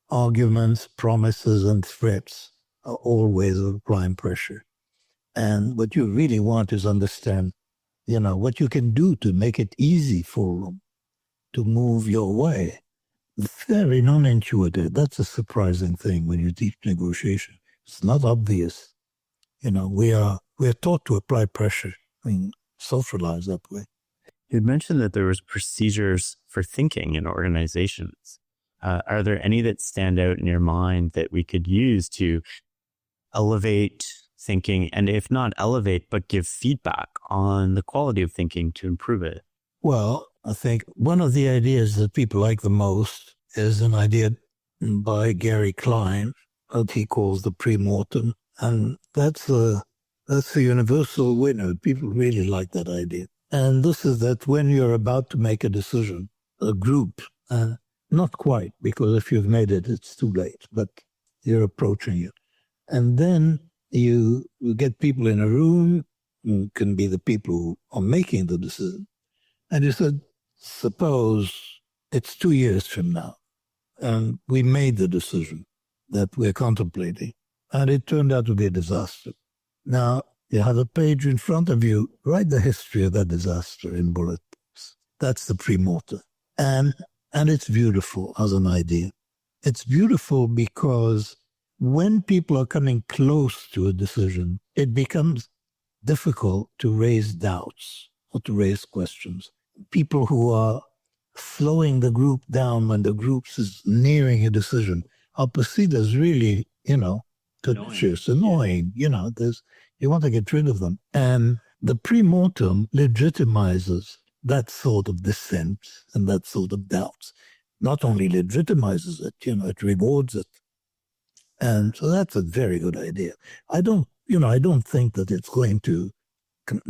Arguments, promises, and threats are always a prime pressure. And what you really want is understand, what you can do to make it easy for them to move your way. Very non-intuitive. That's a surprising thing when you teach negotiation. It's not obvious. We are taught to apply pressure. Socialize that way. You'd mentioned that there was procedures for thinking in organizations. Are there any that stand out in your mind that we could use to elevate thinking, and if not elevate, but give feedback on the quality of thinking to improve it? Well, I think one of the ideas that people like the most is an idea by Gary Klein that he calls the pre-mortem. And that's a universal winner. People really like that idea. And this is that when you're about to make a decision, a group, not quite, because if you've made it, it's too late, but you're approaching it. And then you get people in a room, who can be the people who are making the decision. And you said, suppose it's 2 years from now, and we made the decision that we're contemplating, and it turned out to be a disaster. Now, you have a page in front of you, write the history of that disaster in bullet points. That's the pre-mortem. And it's beautiful as an idea. It's beautiful because when people are coming close to a decision, it becomes difficult to raise doubts or to raise questions. People who are slowing the group down when the group is nearing a decision are perceived as really, pernicious, annoying. You want to get rid of them. And the pre-mortem legitimizes that sort of dissent and that sort of doubts. Not only legitimizes it, it rewards it. And so that's a very good idea. I don't think that it's going to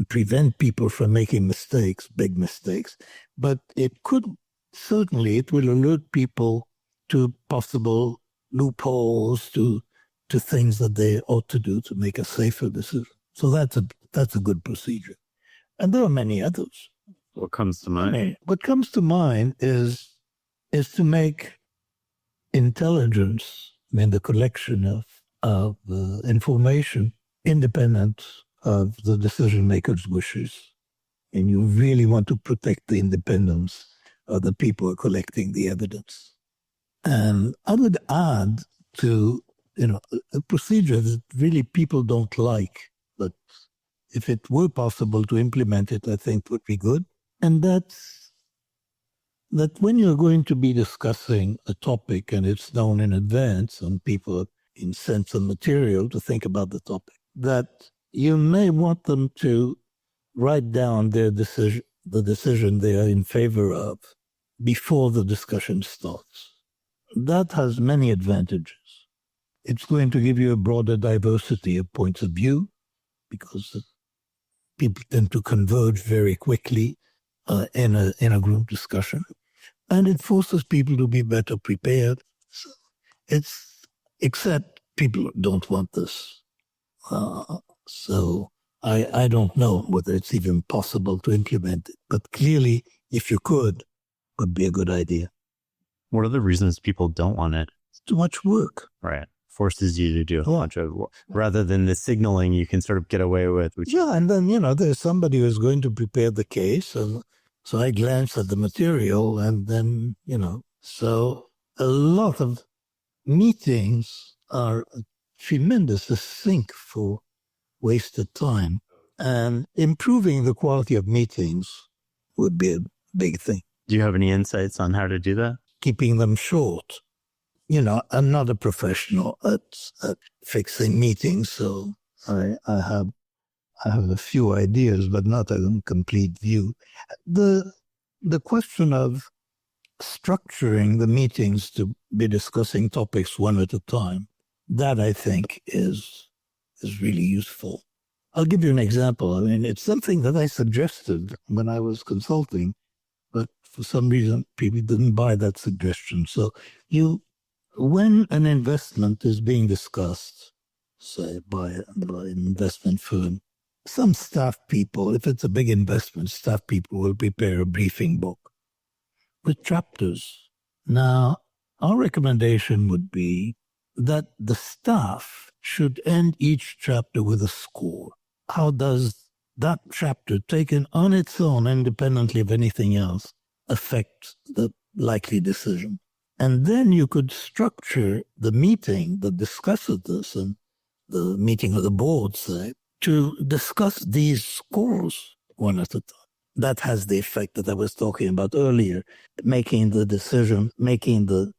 prevent people from making mistakes, big mistakes, but it will alert people to possible loopholes, to things that they ought to do to make a safer decision. So that's a good procedure. And there are many others. What comes to mind? What comes to mind is to make intelligence, the collection of information, independent of the decision maker's wishes. And you really want to protect the independence of the people who are collecting the evidence. And I would add to, a procedure that really people don't like, but if it were possible to implement it, I think would be good. And that's that when you're going to be discussing a topic and it's known in advance and people in sense of material to think about the topic, that you may want them to write down their decision, the decision they are in favor of, before the discussion starts. That has many advantages. It's going to give you a broader diversity of points of view because people tend to converge very quickly in a group discussion. And it forces people to be better prepared. So except people don't want this. So I don't know whether it's even possible to implement it. But clearly, if you could, it would be a good idea. What are the reasons people don't want it? It's too much work. Right. Forces you to do a bunch of, rather than the signaling you can sort of get away with. Yeah, and then, there's somebody who's going to prepare the case. And so I glance at the material and then, so a lot of meetings are a tremendous sink for wasted time. And improving the quality of meetings would be a big thing. Do you have any insights on how to do that? Keeping them short. I'm not a professional at fixing meetings, so I have a few ideas, but not a complete view. The question of structuring the meetings to be discussing topics one at a time, that I think is really useful. I'll give you an example. I mean, it's something that I suggested when I was consulting, but for some reason people didn't buy that suggestion. So when an investment is being discussed, say by an investment firm, some staff people, if it's a big investment, staff people will prepare a briefing book with chapters. Now, our recommendation would be that the staff should end each chapter with a score. How does that chapter, taken on its own, independently of anything else, affect the likely decision? And then you could structure the meeting that discusses this, and the meeting of the board, say, to discuss these scores one at a time. That has the effect that I was talking about earlier, making the decision, making the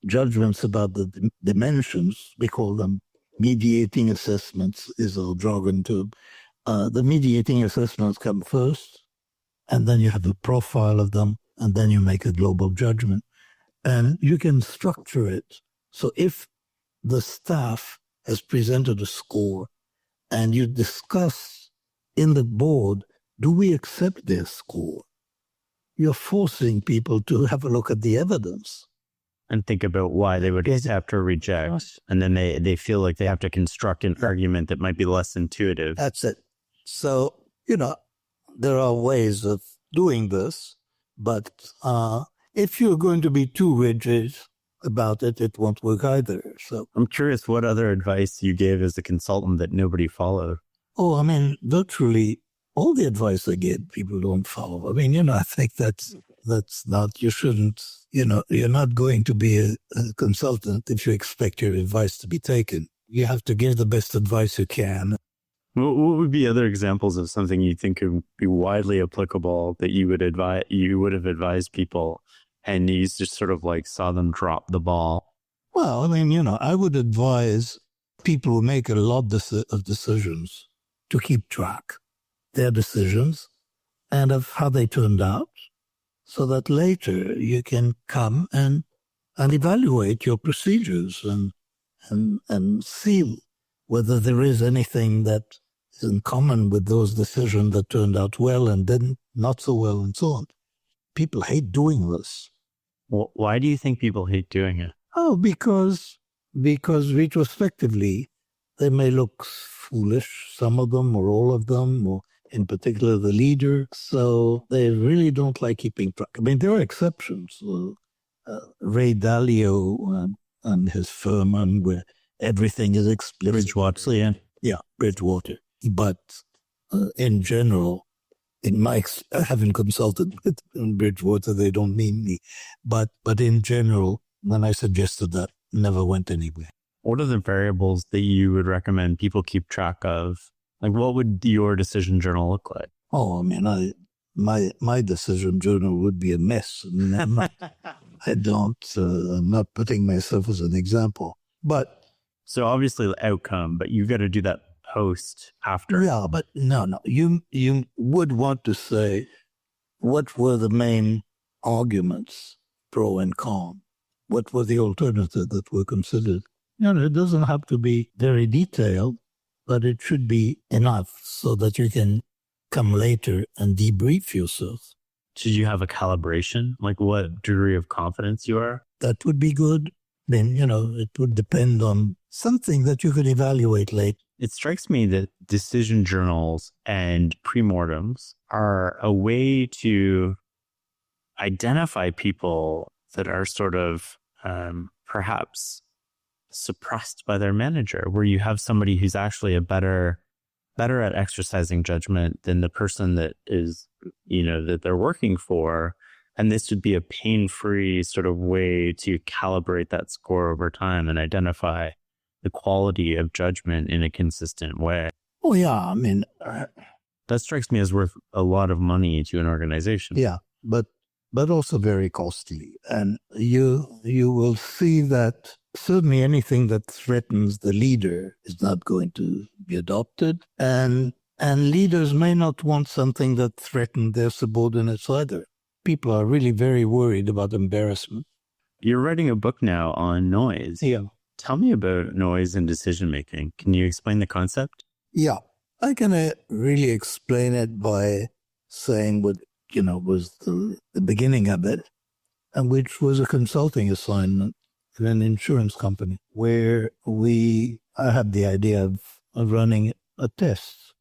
judgments about the dimensions. We call them mediating assessments, is our jargon term. The mediating assessments come first, and then you have a profile of them, and then you make a global judgment. And you can structure it. So if the staff has presented a score and you discuss in the board, do we accept their score? You're forcing people to have a look at the evidence. And think about why they would accept or reject. And then they feel like they have to construct an argument that might be less intuitive. That's it. So, there are ways of doing this, but if you're going to be too rigid about it, it won't work either. So I'm curious what other advice you gave as a consultant that nobody followed. Oh, I mean, virtually all the advice I give, people don't follow. I mean, I think that's not, you shouldn't, you're not going to be a consultant if you expect your advice to be taken. You have to give the best advice you can. What would be other examples of something you think would be widely applicable that you would have advised people and you just sort of like saw them drop the ball? Well, I mean, I would advise people who make a lot of decisions to keep track their decisions and of how they turned out, so that later you can come and evaluate your procedures and see whether there is anything that is in common with those decisions that turned out well and didn't, not so well, and so on. People hate doing this. Well, why do you think people hate doing it? Oh, because retrospectively, they may look foolish, some of them or all of them, or in particular the leader. So they really don't like keeping track. I mean, there are exceptions. Ray Dalio and his firm, and where everything is explicit. Bridgewater, yeah, Bridgewater. But in general, I haven't consulted with Bridgewater, they don't mean me. But in general, when I suggested that, never went anywhere. What are the variables that you would recommend people keep track of? Like, what would your decision journal look like? Oh, I mean, my decision journal would be a mess. I mean, I'm not putting myself as an example. But so obviously the outcome, but you've got to do that post after. Yeah, but no. You would want to say, what were the main arguments, pro and con? What were the alternatives that were considered? It doesn't have to be very detailed, but it should be enough so that you can come later and debrief yourself. Should you have a calibration? Like what degree of confidence you are? That would be good. Then, it would depend on something that you could evaluate later. It strikes me that decision journals and premortems are a way to identify people that are sort of perhaps suppressed by their manager, where you have somebody who's actually better at exercising judgment than the person that is, that they're working for. And this would be a pain-free sort of way to calibrate that score over time and identify the quality of judgment in a consistent way. Oh, yeah. I mean, that strikes me as worth a lot of money to an organization. Yeah, but also very costly. And you will see that certainly anything that threatens the leader is not going to be adopted. And leaders may not want something that threatens their subordinates either. People are really very worried about embarrassment. You're writing a book now on noise. Yeah. Tell me about noise and decision-making. Can you explain the concept? Yeah. I can really explain it by saying what, was the beginning of it, and which was a consulting assignment in an insurance company where I had the idea of running a test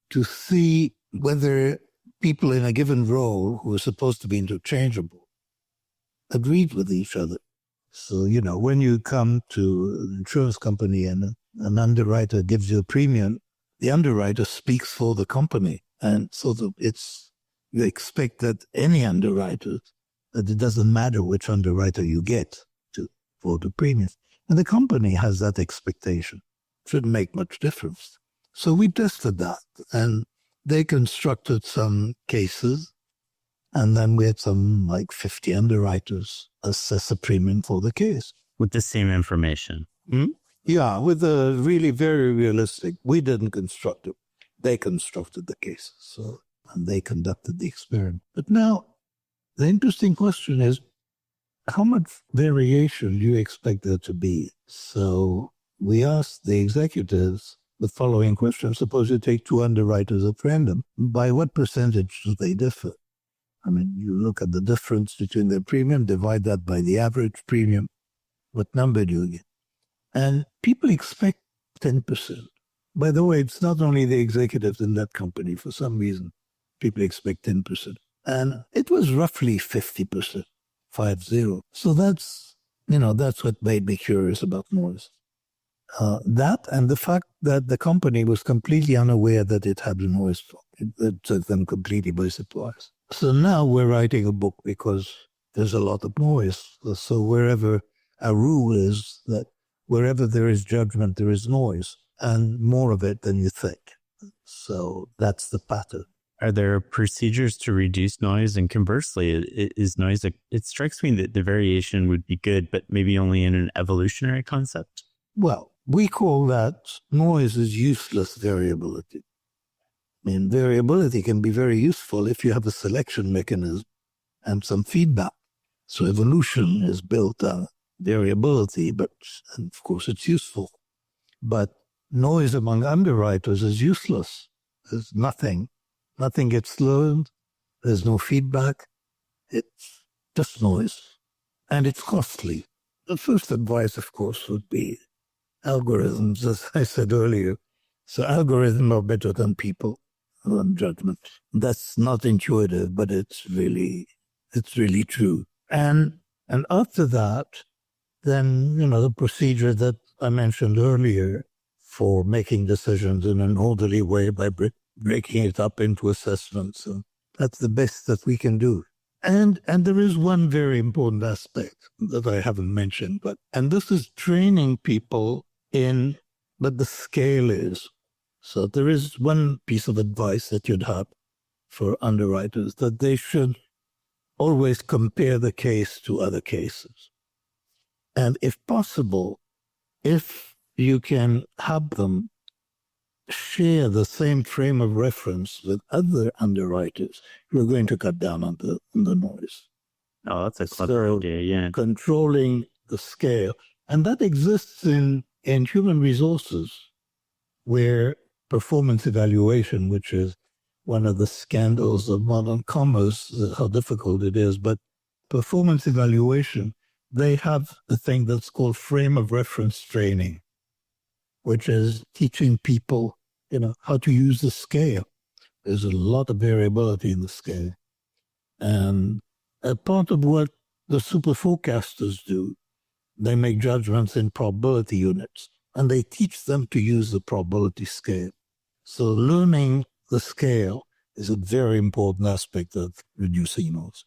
to see whether people in a given role who were supposed to be interchangeable agreed with each other. So, when you come to an insurance company and an underwriter gives you a premium, the underwriter speaks for the company. And so you expect that any underwriter, that it doesn't matter which underwriter you get for the premiums. And the company has that expectation. Shouldn't make much difference. So we tested that, and they constructed some cases, and then we had some 50 underwriters assess a premium for the case. With the same information? Yeah, with a really very realistic. We didn't construct it. They constructed the cases, and they conducted the experiment. But now, the interesting question is, how much variation do you expect there to be? So we asked the executives the following question. Suppose you take two underwriters at random. By what percentage do they differ? I mean, you look at the difference between their premium, divide that by the average premium. What number do you get? And people expect 10%. By the way, it's not only the executives in that company. For some reason, people expect 10%. And it was roughly 50%, 50. So that's what made me curious about noise. That and the fact that the company was completely unaware that it had a noise problem. It took them completely by surprise. So now we're writing a book because there's a lot of noise. So wherever a rule is that wherever there is judgment, there is noise, and more of it than you think. So that's the pattern. Are there procedures to reduce noise? And conversely, is noise, it strikes me that the variation would be good, but maybe only in an evolutionary concept? Well, we call that noise is useless variability. I mean, variability can be very useful if you have a selection mechanism and some feedback. So evolution is built on variability, and of course it's useful. But noise among underwriters is useless. There's nothing. Nothing gets learned. There's no feedback. It's just noise. And it's costly. The first advice, of course, would be algorithms, as I said earlier. So algorithms are better than people on judgment. That's not intuitive, but it's really true. And after that, then, the procedure that I mentioned earlier for making decisions in an orderly way by breaking it up into assessments. So that's the best that we can do. And there is one very important aspect that I haven't mentioned, and this is training people in what the scale is. So there is one piece of advice that you'd have for underwriters, that they should always compare the case to other cases. And if possible, if you can have them share the same frame of reference with other underwriters, you're going to cut down on the noise. Oh, that's a clever idea, yeah. Controlling the scale. And that exists in human resources, where performance evaluation, which is one of the scandals of modern commerce, how difficult it is, but performance evaluation, they have a thing that's called frame of reference training, which is teaching people, how to use the scale. There's a lot of variability in the scale. And a part of what the super forecasters do, they make judgments in probability units, and they teach them to use the probability scale. So learning the scale is a very important aspect of reducing noise.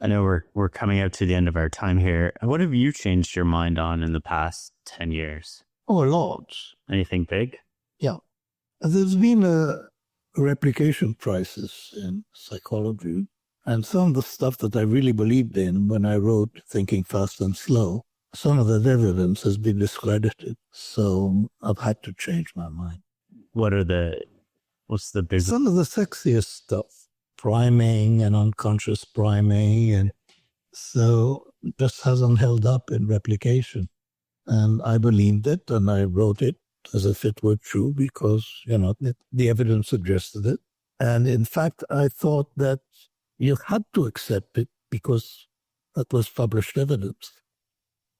I know we're coming up to the end of our time here. What have you changed your mind on in the past 10 years? Oh, a lot. Anything big? Yeah. There's been a replication crisis in psychology, and some of the stuff that I really believed in when I wrote Thinking Fast and Slow, some of that evidence has been discredited. So I've had to change my mind. What's the big... Some of the sexiest stuff, priming and unconscious priming, and so just hasn't held up in replication. And I believed it, and I wrote it as if it were true because, the evidence suggested it. And in fact, I thought that you had to accept it because that was published evidence.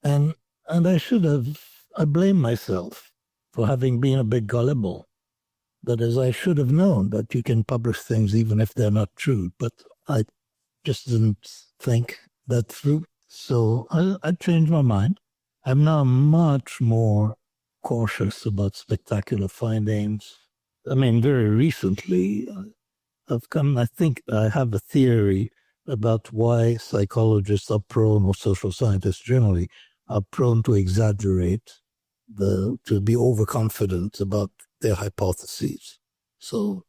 And I blame myself for having been a bit gullible. That is, I should have known that you can publish things even if they're not true, but I just didn't think that through. So I changed my mind. I'm now much more cautious about spectacular findings. I mean, very recently, I think I have a theory about why psychologists are prone, or social scientists generally, are prone to exaggerate, to be overconfident about their hypotheses. So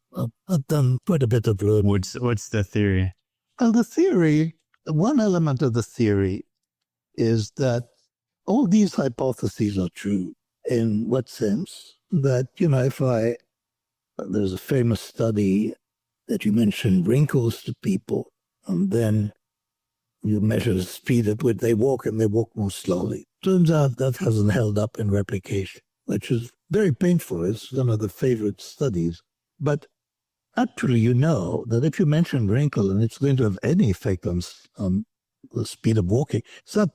I've done quite a bit of learning. What's the theory? Well, one element of the theory is that all these hypotheses are true. In what sense? That, there's a famous study that you mention wrinkles to people, and then you measure the speed at which they walk, and they walk more slowly. Turns out that hasn't held up in replication, which is very painful. It's one of the favorite studies. But actually, that if you mention wrinkle and it's going to have any effect on the speed of walking, it's not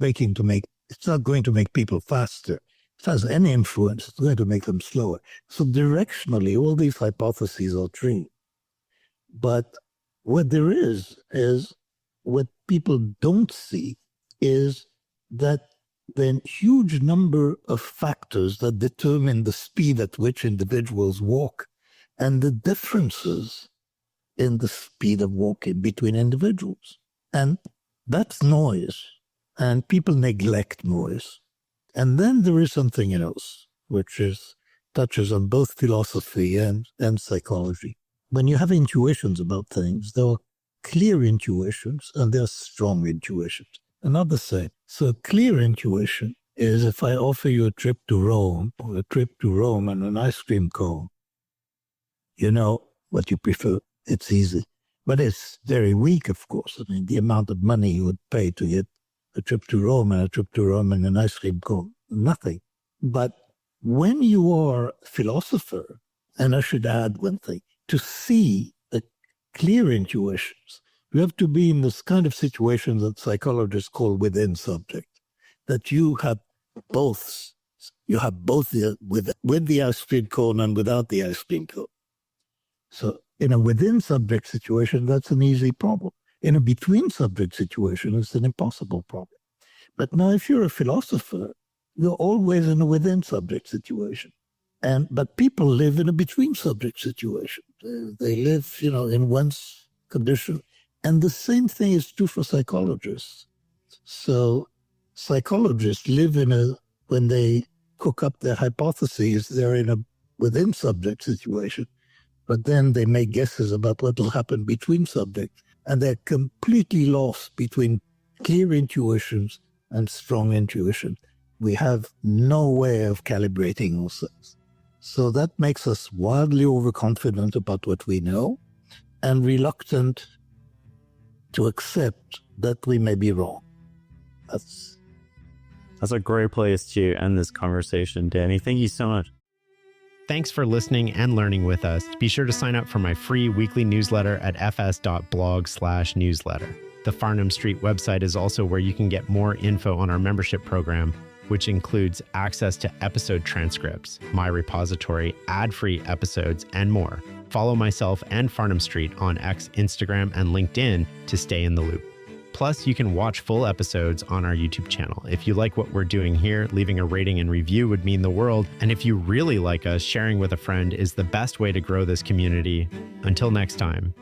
going to make people faster. If it has any influence, it's going to make them slower. So directionally, all these hypotheses are true. But what there is what people don't see is that the huge number of factors that determine the speed at which individuals walk and the differences in the speed of walking between individuals. And that's noise. And people neglect noise. And then there is something else, which touches on both philosophy and psychology. When you have intuitions about things, there are clear intuitions and there are strong intuitions. And not the same. So clear intuition is if I offer you a trip to Rome, or a trip to Rome and an ice cream cone, you know what you prefer. It's easy. But it's very weak, of course. I mean, the amount of money you would pay to get a trip to Rome and an ice cream cone, nothing. But when you are a philosopher, and I should add one thing, to see the clear intuitions, you have to be in this kind of situation that psychologists call within subject, that you have both. You have both with the ice cream cone and without the ice cream cone. So in a within subject situation, that's an easy problem. In a between subject situation, it's an impossible problem. But now if you're a philosopher, you're always in a within subject situation. But people live in a between subject situation. They live, in one's condition And the same thing is true for psychologists. So psychologists live when they cook up their hypotheses, they're in a within subject situation, but then they make guesses about what will happen between subjects, and they're completely lost between clear intuitions and strong intuition. We have no way of calibrating ourselves. So that makes us wildly overconfident about what we know and reluctant to accept that we may be wrong. That's a great place to end this conversation, Danny. Thank you so much. Thanks for listening and learning with us. Be sure to sign up for my free weekly newsletter at fs.blog/newsletter. The Farnham Street website is also where you can get more info on our membership program, which includes access to episode transcripts, my repository, ad-free episodes, and more. Follow myself and Farnham Street on X, Instagram, and LinkedIn to stay in the loop. Plus, you can watch full episodes on our YouTube channel. If you like what we're doing here, leaving a rating and review would mean the world. And if you really like us, sharing with a friend is the best way to grow this community. Until next time.